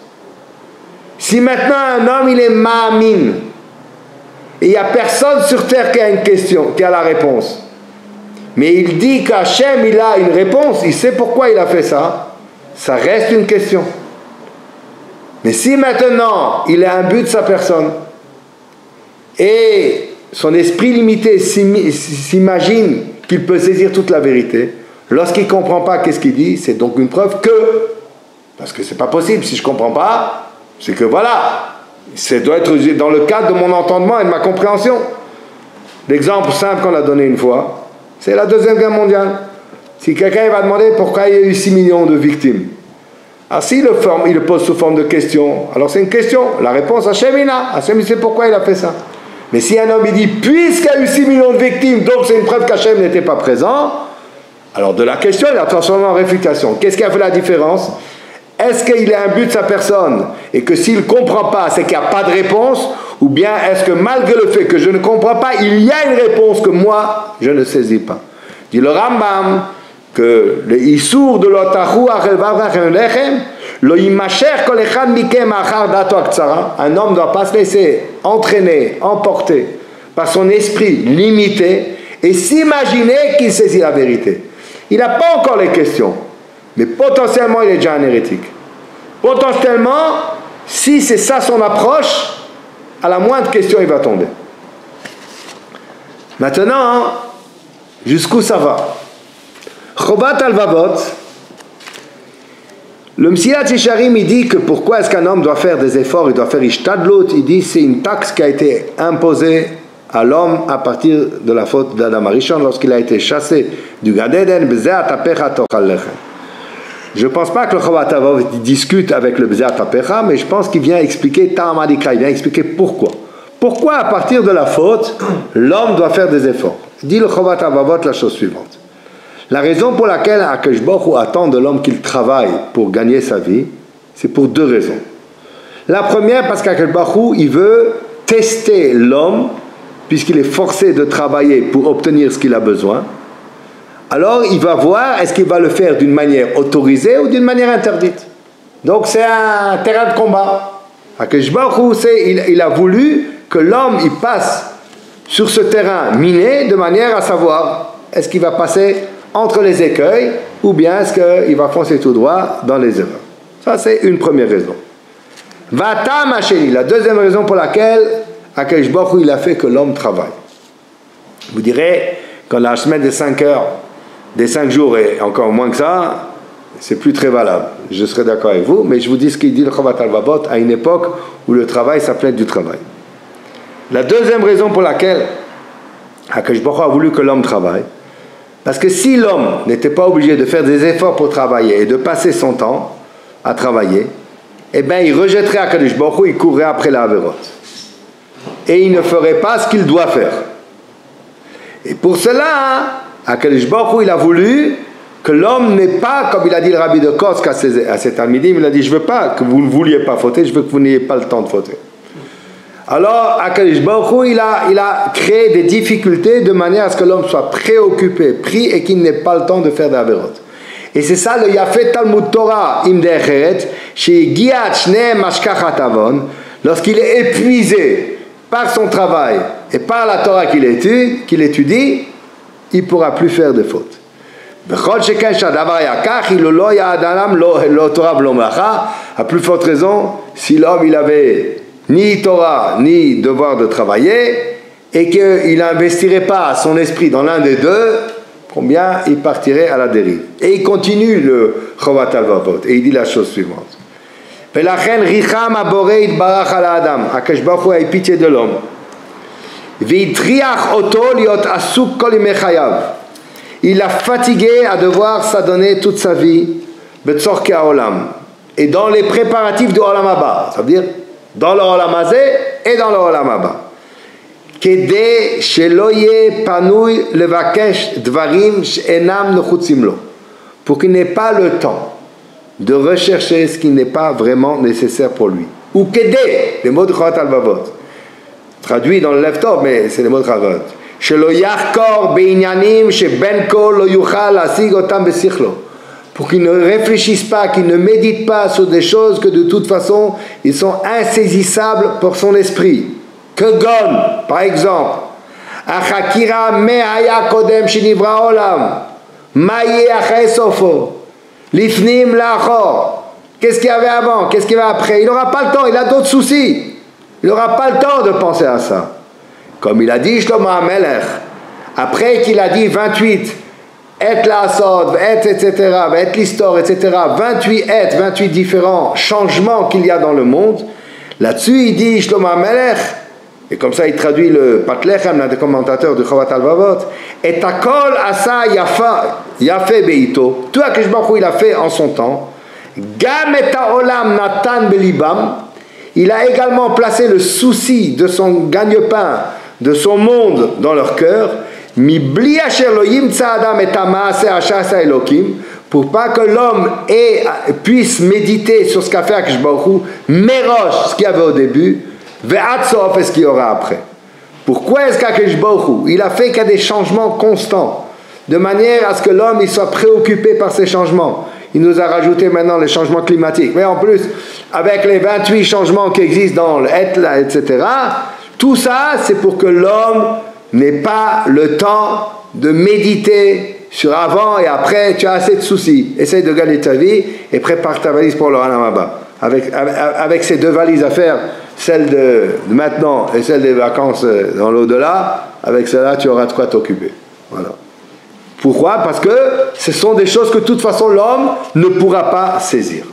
Si maintenant un homme, il est ma'amin, et il n'y a personne sur Terre qui a une question, qui a la réponse, mais il dit qu'Hachem, il a une réponse, il sait pourquoi il a fait ça, ça reste une question. Mais si maintenant, il a un but de sa personne, et son esprit limité s'imagine qu'il peut saisir toute la vérité, lorsqu'il ne comprend pas qu'est-ce qu'il dit, c'est donc une preuve que, parce que c'est pas possible, si je ne comprends pas, c'est que voilà, ça doit être dans le cadre de mon entendement et de ma compréhension. L'exemple simple qu'on a donné une fois, c'est la Deuxième Guerre mondiale. Si quelqu'un va demander pourquoi il y a eu 6 millions de victimes, Alors s'il le pose sous forme de question, alors c'est une question. La réponse, Hachem il a. Hachem il sait pourquoi il a fait ça. Mais si un homme il dit, puisqu'il y a eu 6 millions de victimes, donc c'est une preuve qu'Hachem n'était pas présent, alors de la question, il a transformé en réfutation. Qu'est-ce qui a fait la différence? Est-ce qu'il a un but de sa personne et que s'il ne comprend pas, c'est qu'il n'y a pas de réponse? Ou bien est-ce que malgré le fait que je ne comprends pas, il y a une réponse que moi, je ne saisis pas? Dit le Rambam que le Issour de l'Otahu un homme ne doit pas se laisser entraîner, emporter par son esprit limité et s'imaginer qu'il saisit la vérité. Il n'a pas encore les questions, mais potentiellement il est déjà un hérétique. Potentiellement, si c'est ça son approche, à la moindre question il va tomber. Maintenant, jusqu'où ça va? Chovat al-Vavot, le Mesilat Yesharim, il dit que pourquoi est-ce qu'un homme doit faire des efforts, il doit faire Ishtadlut, il dit c'est une taxe qui a été imposée à l'homme à partir de la faute d'Adam Arishon lorsqu'il a été chassé du Gan Eden. Je ne pense pas que le Chovat al-Vavot discute avec le B'zeat Apecha, mais je pense qu'il vient expliquer Ta'amadikra, il vient expliquer pourquoi. Pourquoi à partir de la faute, l'homme doit faire des efforts? Dit le Chovat al-Vavot la chose suivante. La raison pour laquelle Akadosh Baruch Hu attend de l'homme qu'il travaille pour gagner sa vie, c'est pour deux raisons. La première, parce qu'Akadosh Baruch Hu, il veut tester l'homme, puisqu'il est forcé de travailler pour obtenir ce qu'il a besoin. Alors, il va voir, est-ce qu'il va le faire d'une manière autorisée ou d'une manière interdite. Donc, c'est un terrain de combat. Akadosh Baruch Hu, il a voulu que l'homme, il passe sur ce terrain miné, de manière à savoir, est-ce qu'il va passer entre les écueils, ou bien est-ce qu'il va foncer tout droit dans les erreurs. Ça, c'est une première raison. Vatam Hasheni, la deuxième raison pour laquelle Akadosh Baruch Hu, il a fait que l'homme travaille. Vous direz, quand la semaine des 5 heures, des 5 jours et encore moins que ça, c'est plus très valable. Je serai d'accord avec vous, mais je vous dis ce qu'il dit le Chovat al-Vavot à une époque où le travail s'appelait du travail. La deuxième raison pour laquelle Akadosh Baruch Hu a voulu que l'homme travaille, parce que si l'homme n'était pas obligé de faire des efforts pour travailler et de passer son temps à travailler, eh bien il rejetterait Akadosh Baruch Hu, il courrait après la Averot. Et il ne ferait pas ce qu'il doit faire. Et pour cela, Akadosh Baruch Hu, il a voulu que l'homme n'ait pas, comme il a dit le Rabbi de Kosk à ses talmidim, il a dit, je ne veux pas que vous ne vouliez pas fauter, je veux que vous n'ayez pas le temps de fauter. Alors, Akadosh Baruch Hu, il a créé des difficultés de manière à ce que l'homme soit préoccupé, pris et qu'il n'ait pas le temps de faire d'Averot. Et c'est ça le Yafet Talmud Torah im Decheret, chez Giat Shne Mashkachat Avon, lorsqu'il est épuisé par son travail et par la Torah qu'il étudie, il ne pourra plus faire de fautes. À plus forte raison, si l'homme il avait ni Torah, ni devoir de travailler, et qu'il n'investirait pas son esprit dans l'un des deux, combien il partirait à la dérive. Et il continue le Chovat al-Vavot, et il dit la chose suivante. Akadosh Baruch Hu a eu pitié de l'homme. Il l'a fatigué à devoir s'adonner toute sa vie, et dans les préparatifs du Olam Haba, ça veut dire dans le Olam Hazé et dans le Olam Haba. Kedei shelo yeh panui levakesh dvarim she'enam nechutzim lo, pour qu'il n'ait pas le temps de rechercher ce qui n'est pas vraiment nécessaire pour lui. Ou kedei, les mots de Chovat al-Vavot, traduit dans le Lev-Tov, mais c'est les mots de Chavad. Shelo yachkor beinyanim sheben kol lo yuchal lasig otam besichlo, pour qu'ils ne réfléchissent pas, qu'ils ne méditent pas sur des choses que de toute façon, ils sont insaisissables pour son esprit. Que gon, par exemple, achakira me'aya kodem shinivra olam, maye achai sofo, lifnim lachor. Qu'est-ce qu'il y avait avant? Qu'est-ce qu'il y avait après? Il n'aura pas le temps, il a d'autres soucis. Il n'aura pas le temps de penser à ça. Comme il a dit Shlomo HaMelech, après qu'il a dit 28, et la sod, etc., et l'histoire, etc., 28 différents changements qu'il y a dans le monde, là-dessus il dit Shlomo HaMelech, et comme ça il traduit le Patlechem, l'un des commentateurs du Chovat al-Vavot, et takol asa yafa beito, tout Akadosh Baruch Hu il a fait en son temps, Gam et ha'olam natan belibam, il a également placé le souci de son gagne-pain, de son monde dans leur cœur, mi bli asher lo yimtza adam et ha'maaseh ha'shasa elokim, pour pas que l'homme puisse méditer sur ce qu'a fait Akadosh Baruch Hu, merosh, ce qu'il y avait au début, ve'at sof, et ce qu'il y aura après. Pourquoi est-ce qu'Akadosh Baruch Hu, il a fait qu'il y a des changements constants, de manière à ce que l'homme il soit préoccupé par ces changements. Il nous a rajouté maintenant les changements climatiques. Mais en plus, avec les 28 changements qui existent dans le Etla, etc., tout ça, c'est pour que l'homme n'ait pas le temps de méditer sur avant et après. Tu as assez de soucis. Essaye de gagner ta vie et prépare ta valise pour le Olam Haba. Avec ces deux valises à faire, celle de maintenant et celle des vacances dans l'au-delà, avec celle-là, tu auras de quoi t'occuper. Voilà. Pourquoi? Parce que ce sont des choses que de toute façon l'homme ne pourra pas saisir.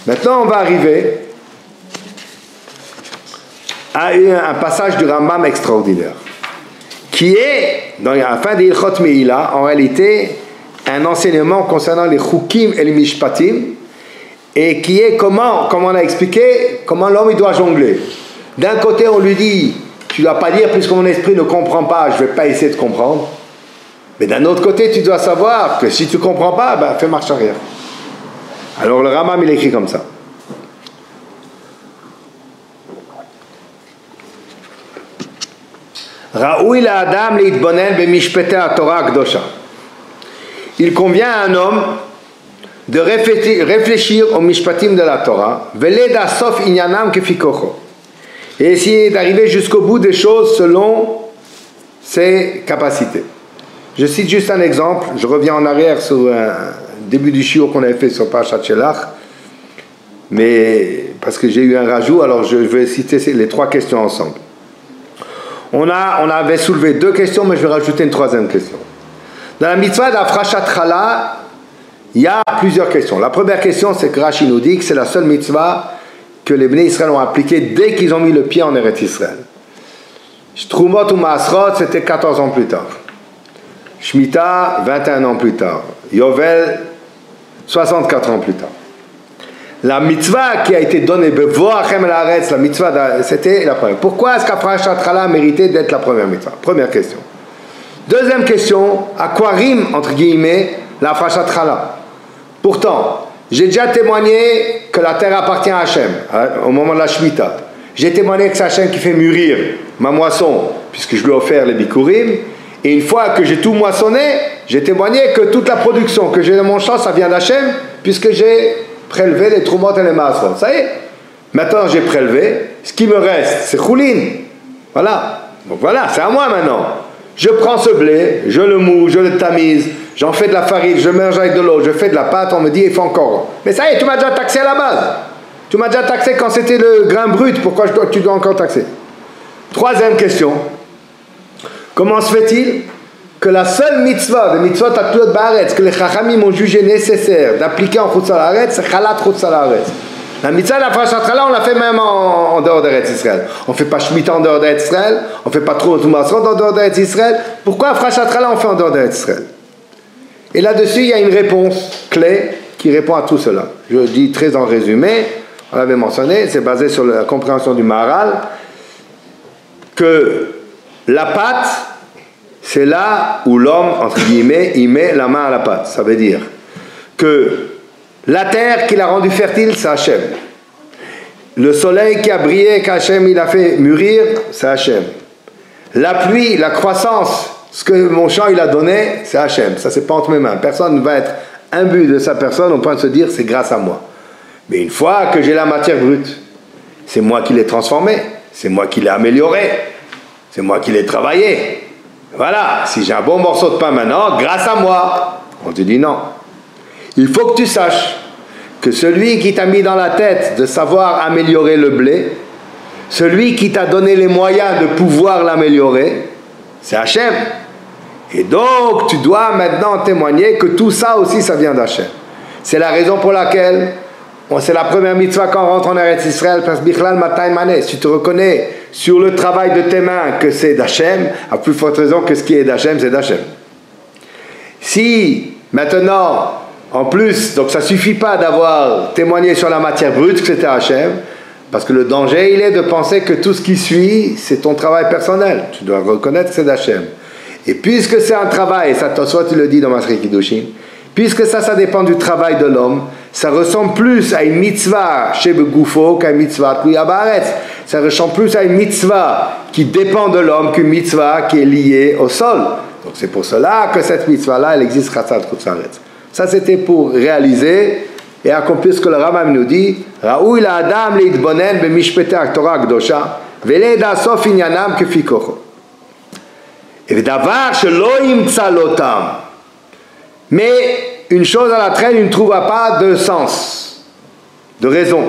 Maintenant, on va arriver à un passage du Rambam extraordinaire, qui est, dans la fin des Ilchot Meila, en réalité, un enseignement concernant les Chukim et les Mishpatim, et qui est comme on a expliqué, comment l'homme il doit jongler. D'un côté, on lui dit, tu ne dois pas dire, puisque mon esprit ne comprend pas, je ne vais pas essayer de comprendre. Mais d'un autre côté, tu dois savoir que si tu ne comprends pas, ben, fais marche arrière. Alors le Rambam, il écrit comme ça. Raoui la Adam leitbonen bemishpete haTorah akdosha. Il convient à un homme de réfléchir aux mishpatim de la Torah, veleda sof inyanam kefikocho, et essayer d'arriver jusqu'au bout des choses selon ses capacités. Je cite juste un exemple, je reviens en arrière sur un début du shiur qu'on avait fait sur Parashat Shelach, mais parce que j'ai eu un rajout, alors je vais citer les trois questions ensemble. On avait soulevé deux questions, mais je vais rajouter une troisième question. Dans la mitzvah d'Afrashat Chala, il y a plusieurs questions. La première question, c'est que Rashi nous dit que c'est la seule mitzvah que les Bnei Israël ont appliquée dès qu'ils ont mis le pied en Eretz Israël. Trumot ou Maasrot, c'était 14 ans plus tard. Shemitah, 21 ans plus tard. Yovel, 64 ans plus tard. La mitzvah qui a été donnée, la mitzvah, c'était la première. Pourquoi est-ce qu'Afrashat Chala méritait d'être la première mitzvah? Première question. Deuxième question, à quoi rime, entre guillemets, l'Afrashat Chala? Pourtant, j'ai déjà témoigné que la terre appartient à Hachem, au moment de la Shemitah. J'ai témoigné que c'est Hachem qui fait mûrir ma moisson, puisque je lui ai offert les bikurim. Et une fois que j'ai tout moissonné, j'ai témoigné que toute la production que j'ai dans mon champ, ça vient d'Hachem, puisque j'ai prélevé les trumot et les maasrot. Ça y est. Maintenant, j'ai prélevé. Ce qui me reste, c'est choulin. Voilà. Donc voilà, c'est à moi maintenant. Je prends ce blé, je le moue, je le tamise, j'en fais de la farine, je mélange avec de l'eau, je fais de la pâte, on me dit, il faut encore. Mais ça y est, tu m'as déjà taxé à la base. Tu m'as déjà taxé quand c'était le grain brut. Pourquoi tu dois encore taxer? Troisième question. Comment se fait-il que la seule mitzvah, de mitzvot atluot ba'aretz, que les chachamim ont jugé nécessaire d'appliquer en chutz ha'aretz, c'est chalat chutz ha'aretz. La mitzvah de la Parashat Chala, on l'a fait même en dehors d'Eretz Israël. On ne fait pas Shemitah en dehors d'Eretz Israël, on ne fait pas trop de Maasrot en dehors d'Eretz Israël. Pourquoi la Parashat Chala on fait en dehors d'Eretz Israël? Et là-dessus, il y a une réponse clé qui répond à tout cela. Je dis très en résumé, on l'avait mentionné, c'est basé sur la compréhension du Maharal, que la pâte, c'est là où l'homme, entre guillemets, il met la main à la pâte. Ça veut dire que la terre qui l'a rendu fertile, c'est Hachem. Le soleil qui a brillé, qu'Hachem il a fait mûrir, c'est Hachem. La pluie, la croissance, ce que mon champ il a donné, c'est Hachem. Ça, c'est pas entre mes mains. Personne ne va être imbu de sa personne au point de se dire, c'est grâce à moi. Mais une fois que j'ai la matière brute, c'est moi qui l'ai transformée, c'est moi qui l'ai améliorée, c'est moi qui l'ai travaillé. Voilà, si j'ai un bon morceau de pain maintenant, grâce à moi. On te dit non. Il faut que tu saches que celui qui t'a mis dans la tête de savoir améliorer le blé, celui qui t'a donné les moyens de pouvoir l'améliorer, c'est Hachem. Et donc, tu dois maintenant témoigner que tout ça aussi, ça vient d'Hachem. C'est la raison pour laquelle, c'est la première mitzvah quand on rentre en Eretz Israël, parce que Bichlal Matay Mané, si tu reconnais sur le travail de tes mains que c'est d'Hachem, à plus forte raison que ce qui est d'Hachem, c'est d'Hachem. Si, maintenant, En plus, donc ça ne suffit pas d'avoir témoigné sur la matière brute que c'était Hachem, parce que le danger, il est de penser que tout ce qui suit, c'est ton travail personnel. Tu dois reconnaître que c'est d'Hachem. Et puisque c'est un travail, ça soit tu le dis dans Masri Kiddushin, puisque ça dépend du travail de l'homme, ça ressemble plus à une mitzvah chez Begoufo qu'à une mitzvah Tluya Baaretz. Ça ressemble plus à une mitzvah qui dépend de l'homme qu'une mitzvah qui est liée au sol. Donc c'est pour cela que cette mitzvah-là, elle existe Chatzat Chutzaretz. Ça c'était pour réaliser et accomplir ce que le Rambam nous dit. Raoui la Adam leitbonen b'mishpetei Torah Kedosha ve'leda sof inyanam kefi kocho. Et davar shelo yimtza lotam. Mais une chose à laquelle il ne trouvera pas de sens, de raison.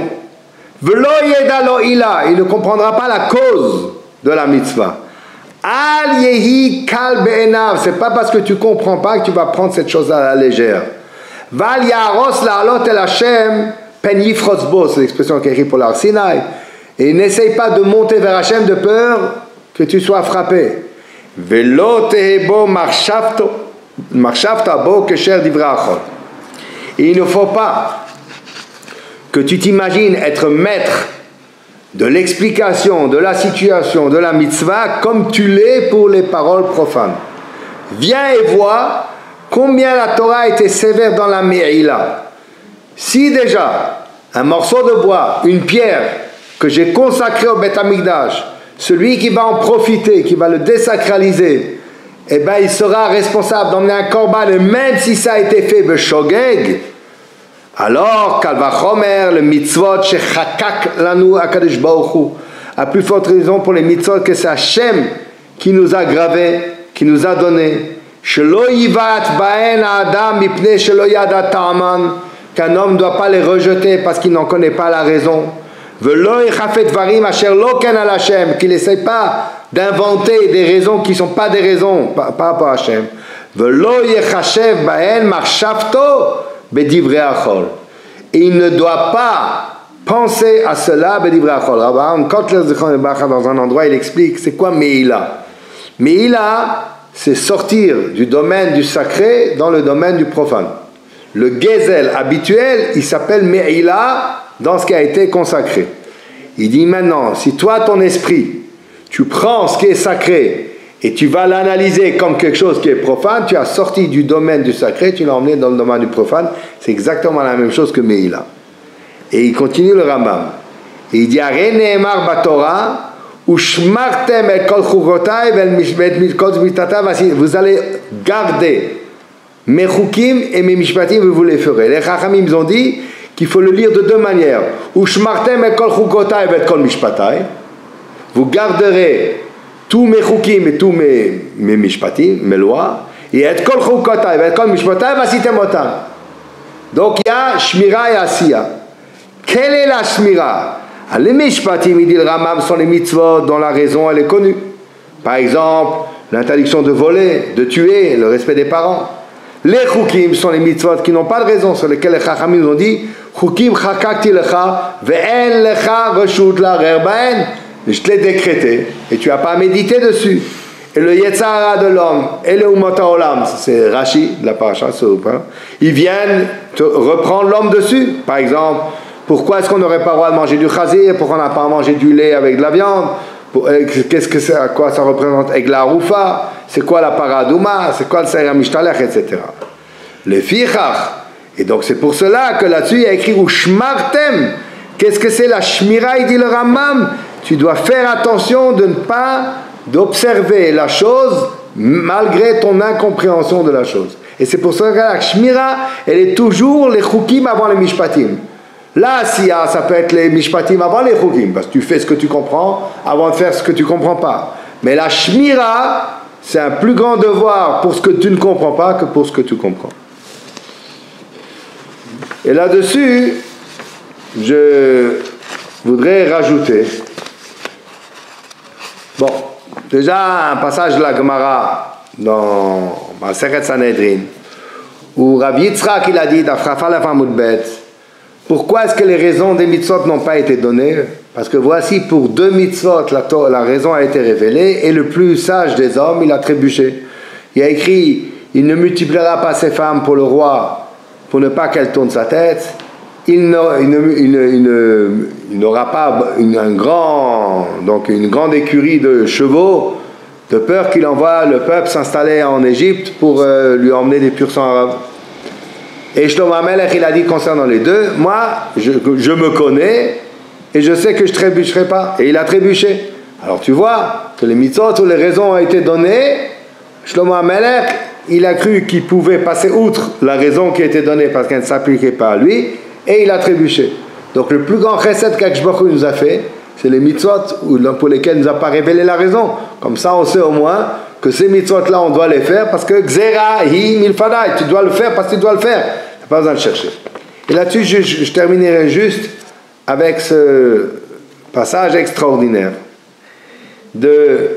Velo yeda lo ila, il ne comprendra pas la cause de la mitzvah. Al yehi kal be'enav, c'est pas parce que tu comprends pas que tu vas prendre cette chose à la légère. Val yaros la'alot el Hashem pen yifroz bo, c'est l'expression qui est écrite pour l'Ar Sinaï. Et n'essaye pas de monter vers Hashem de peur que tu sois frappé. Velo tehebo marchavta bo kesher divra achot. Et il ne faut pas que tu t'imagines être maître de l'explication, de la situation, de la mitzvah, comme tu l'es pour les paroles profanes. Viens et vois combien la Torah a été sévère dans la Me'ila. Si déjà, un morceau de bois, une pierre, que j'ai consacré au Beth Amikdash, celui qui va en profiter, qui va le désacraliser, eh bien il sera responsable d'emmener un korban, et même si ça a été fait b'shogeg, alors, Kal vachomer, le mitzvot, shechakak lanu akadosh baruch hu, à plus forte raison pour les mitzvot que c'est Hachem qui nous a gravé, qui nous a donné. Shelo yivat baen adam mipnei shelo yada ta'aman, qu'un homme ne doit pas les rejeter parce qu'il n'en connaît pas la raison. Velo yichafet varim asher lo ken al Hachem, qu'il n'essaie pas d'inventer des raisons qui ne sont pas des raisons par rapport à Hachem. Velo yichashev baen marchavto. Et il ne doit pas penser à cela. Quand dans un endroit, il explique c'est quoi Meïla. Meïla, c'est sortir du domaine du sacré dans le domaine du profane. Le gezel habituel, il s'appelle Meïla dans ce qui a été consacré. Il dit maintenant, si toi, ton esprit, tu prends ce qui est sacré et tu vas l'analyser comme quelque chose qui est profane, tu as sorti du domaine du sacré, tu l'as emmené dans le domaine du profane. C'est exactement la même chose que Meïla. Et il continue le Rambam. Et il dit, Areneemar batorah, ushmartem el kol chugotai vel kol mitatav, vous allez garder mes chukim et mes mishpatim, vous les ferez. Les Chachamim ont dit qu'il faut le lire de deux manières. Ushmartem el kol chugotai vel kol mishpatai, vous garderez tous mes chukim et tous mes mishpatim, mes lois, et et kol chukotai, et kol mishpatai, vasitem otam. Donc il y a shmira et asiya. Quelle est la shmira? Les mishpatim, il dit le Rambam, sont les mitzvot dont la raison elle est connue. Par exemple, l'interdiction de voler, de tuer, le respect des parents. Les chukim sont les mitzvot qui n'ont pas de raison, sur lesquels les chachamim nous ont dit chukim chakakti lecha ve'en lecha reshut larer baen. Je te l'ai décrété et tu n'as pas médité dessus. Et le Yetzara de l'homme et le Umot HaOlam, c'est Rashi de la paracha, ils viennent te reprendre l'homme dessus. Par exemple, pourquoi est-ce qu'on n'aurait pas le droit de manger du chazir? Pourquoi on n'a pas mangé du lait avec de la viande? Qu'est-ce que c'est, à quoi ça représente Egla Rufa? C'est quoi la paradouma? C'est quoi le Seir HaMishtalech, etc. Le Fichach. Et donc c'est pour cela que là-dessus il y a écrit Ushmartem. Qu'est-ce que c'est la Shmira? Il dit le Rambam. Tu dois faire attention de ne pas d'observer la chose malgré ton incompréhension de la chose. Et c'est pour ça que la Shmira, elle est toujours les chukim avant les mishpatim. La asiya, ça peut être les mishpatim avant les chukim, parce que tu fais ce que tu comprends avant de faire ce que tu ne comprends pas. Mais la Shmira, c'est un plus grand devoir pour ce que tu ne comprends pas que pour ce que tu comprends. Et là-dessus, je voudrais rajouter, bon, déjà un passage de la Gemara dans Masechet Sanhedrin où Rav Yitzchak il a dit d'Afrafa la Famudbet, pourquoi est-ce que les raisons des mitzvot n'ont pas été données? Parce que voici pour 2 mitzvot la raison a été révélée et le plus sage des hommes il a trébuché. Il a écrit il ne multipliera pas ses femmes pour le roi pour ne pas qu'elle tourne sa tête, il n'aura pas une grande écurie de chevaux, de peur qu'il envoie le peuple s'installer en Égypte pour lui emmener des pur sang arabes. Et Shlomo HaMelech, il a dit concernant les deux, moi, je me connais et je sais que je ne trébucherai pas. Et il a trébuché. Alors tu vois que les mitzvot ou les raisons ont été données. Shlomo HaMelech, il a cru qu'il pouvait passer outre la raison qui a été donnée parce qu'elle ne s'appliquait pas à lui, et il a trébuché. Donc le plus grand chesed qu'Akadosh Baruch Hu nous a fait, c'est les mitzvot pour lesquels il ne nous a pas révélé la raison. Comme ça, on sait au moins que ces mitzvot-là, on doit les faire parce que Gzera hi milfadai, tu dois le faire parce que tu dois le faire. Tu n'as pas besoin de chercher. Et là-dessus, je terminerai juste avec ce passage extraordinaire de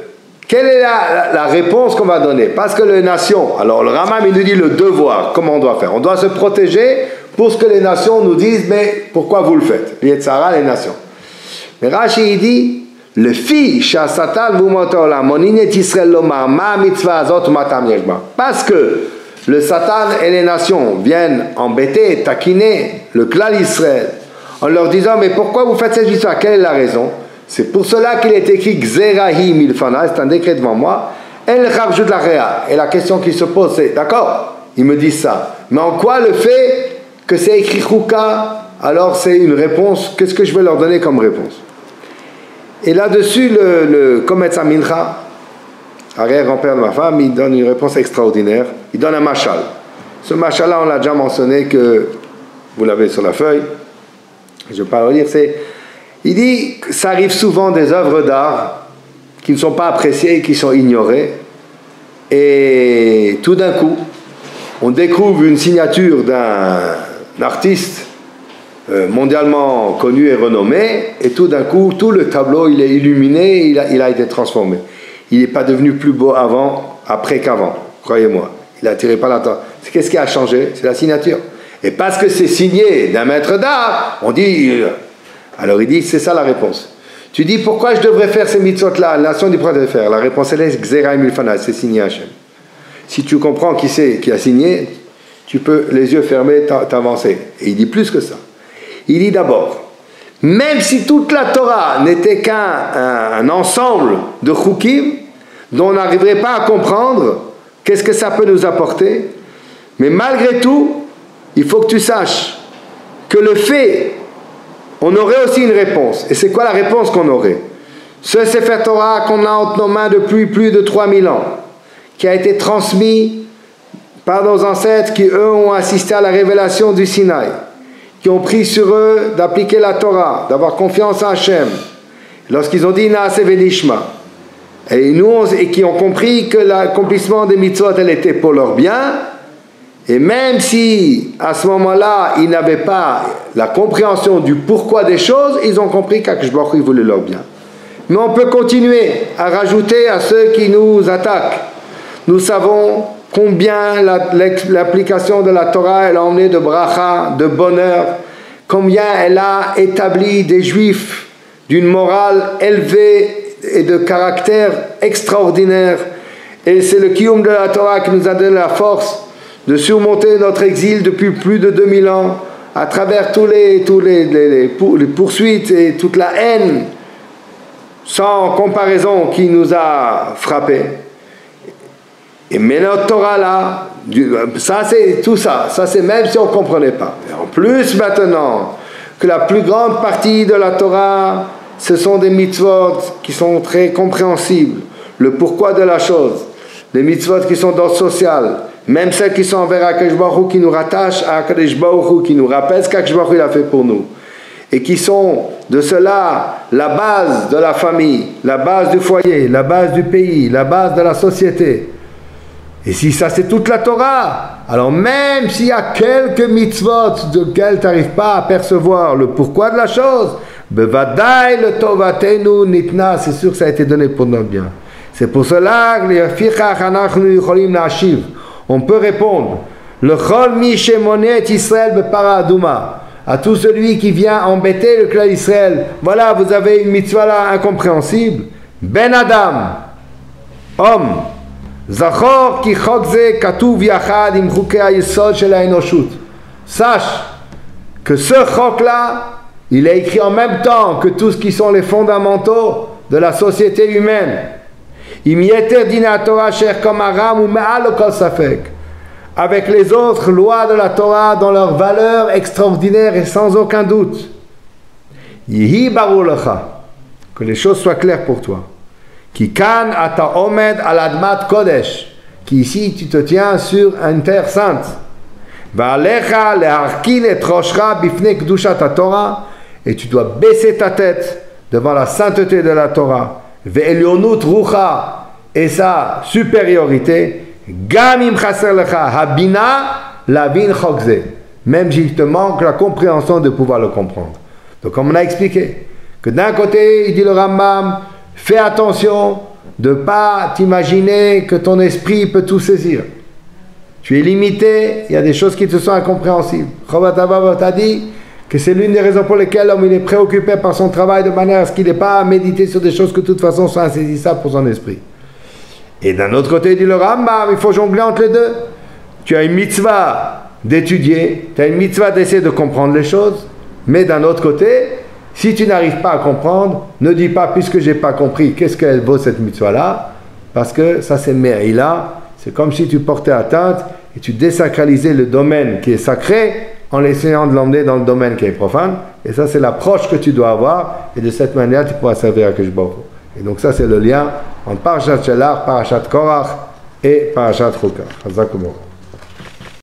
quelle est la réponse qu'on va donner. Parce que les nations, alors le Rambam il nous dit le devoir, comment on doit faire. On doit se protéger pour ce que les nations nous disent, mais pourquoi vous le faites? Yetzara, les nations. Mais Rashi il dit, le fi shasatan vumotola moninet Israël lomar ma mitzvah azot matam yeshba. Parce que le Satan et les nations viennent embêter, taquiner le clan Israël en leur disant, mais pourquoi vous faites cette histoire? Quelle est la raison? C'est pour cela qu'il est écrit Gzerahi milfana, c'est un décret devant moi. El Rabjud la Réa. Et la question qui se pose, c'est d'accord, ils me disent ça, mais en quoi le fait que c'est écrit Chouka, alors c'est une réponse, qu'est-ce que je vais leur donner comme réponse? Et là-dessus, le Kometz Mincha, arrière-grand-père de ma femme, il donne une réponse extraordinaire. Il donne un machal. Ce machal-là, on l'a déjà mentionné, que vous l'avez sur la feuille. Je ne vais pas le lire, il dit que ça arrive souvent des œuvres d'art qui ne sont pas appréciées et qui sont ignorées. Et tout d'un coup, on découvre une signature d'un artiste mondialement connu et renommé, et tout d'un coup, tout le tableau, il est illuminé, il a été transformé. Il n'est pas devenu plus beau après qu'avant, croyez-moi. Il n'attirait pas l'attention. Qu'est-ce qui a changé? C'est la signature. Et parce que c'est signé d'un maître d'art, on dit... Alors il dit, c'est ça la réponse. Tu dis, pourquoi je devrais faire ces mitzvot-là? La nation dit, pourquoi de faire? La réponse elle est, Gzera milfana, c'est signé Hachem. Si tu comprends qui c'est qui a signé, tu peux, les yeux fermés, t'avancer. Et il dit plus que ça. Il dit d'abord, même si toute la Torah n'était qu'un ensemble de chukim, dont on n'arriverait pas à comprendre qu'est-ce que ça peut nous apporter, mais malgré tout, il faut que tu saches que le fait, on aurait aussi une réponse. Et c'est quoi la réponse qu'on aurait? Ce Sefer Torah qu'on a entre nos mains depuis plus de 3000 ans, qui a été transmis par nos ancêtres qui, eux, ont assisté à la révélation du Sinaï, qui ont pris sur eux d'appliquer la Torah, d'avoir confiance en Hachem, lorsqu'ils ont dit Naaseh Venishma, et qui ont compris que l'accomplissement des mitzvot, elle était pour leur bien. Et même si, à ce moment-là, ils n'avaient pas la compréhension du pourquoi des choses, ils ont compris qu'Akadosh Baruch Hu voulait leur bien. Mais on peut continuer à rajouter à ceux qui nous attaquent. Nous savons combien l'application de la Torah, elle a emmené de bracha, de bonheur, combien elle a établi des Juifs d'une morale élevée et de caractère extraordinaire. Et c'est le kiyum de la Torah qui nous a donné la force de surmonter notre exil depuis plus de 2000 ans, à travers tous les poursuites et toute la haine, sans comparaison, qui nous a frappés. Et mais notre Torah là, ça c'est tout ça, ça c'est même si on ne comprenait pas. Et en plus maintenant, que la plus grande partie de la Torah, ce sont des mitzvot qui sont très compréhensibles, le pourquoi de la chose, les mitzvot qui sont d'ordre social, même celles qui sont envers Akadosh Baruch Hu, qui nous rattachent à Akadosh Baruch Hu, qui nous rappellent ce qu'Akadosh Baruch Hu a fait pour nous, et qui sont de cela la base de la famille, la base du foyer, la base du pays, la base de la société. Et si ça c'est toute la Torah, alors même s'il y a quelques mitzvot desquels tu n'arrives pas à percevoir le pourquoi de la chose, bevadai le tovatenu nitna, c'est sûr que ça a été donné pour notre bien. C'est pour cela que on peut répondre le chol mi shemonet Israël bepara aduma, à tout celui qui vient embêter le clan d'Israël. Voilà, vous avez une mitzvah là incompréhensible. Ben Adam, homme, zachor ki chok ze katuv yachad im chukei hayesod shel haenoshut. sache que ce chok-là, il est écrit en même temps que tout ce qui sont les fondamentaux de la société humaine. Avec les autres lois de la Torah dans leur valeur extraordinaire et sans aucun doute. Que les choses soient claires pour toi. Qui kan ata omed al admat kodesh, qui ici tu te tiens sur une terre sainte. Va'alecha leharkin et roshcha bifnei kedushat Torah, et tu dois baisser ta tête devant la sainteté de la Torah. Ve'elyonut rucha, et sa supériorité. Gam im chaser lecha habina lavin chokze, même s'il te manque la compréhension de pouvoir le comprendre. Donc comme on a expliqué, que d'un côté, il dit le Rambam, fais attention de ne pas t'imaginer que ton esprit peut tout saisir. Tu es limité, il y a des choses qui te sont incompréhensibles. Chovat Abba t'a dit que c'est l'une des raisons pour lesquelles l'homme il est préoccupé par son travail de manière à ce qu'il n'ait pas à méditer sur des choses que de toute façon sont insaisissables pour son esprit. Et d'un autre côté, il dit le Rambam, il faut jongler entre les deux. Tu as une mitzvah d'étudier, tu as une mitzvah d'essayer de comprendre les choses, mais d'un autre côté, si tu n'arrives pas à comprendre, ne dis pas, puisque je n'ai pas compris, qu'est-ce qu'elle vaut cette mitzvah-là, parce que ça c'est Me'ila, c'est comme si tu portais atteinte et tu désacralisais le domaine qui est sacré en essayant de l'emmener dans le domaine qui est profane, et ça c'est l'approche que tu dois avoir, et de cette manière tu pourras servir à Akadosh Baruch Hu. Et donc ça c'est le lien entre Parashat Shelach, Parashat Korach et Parashat Chukah.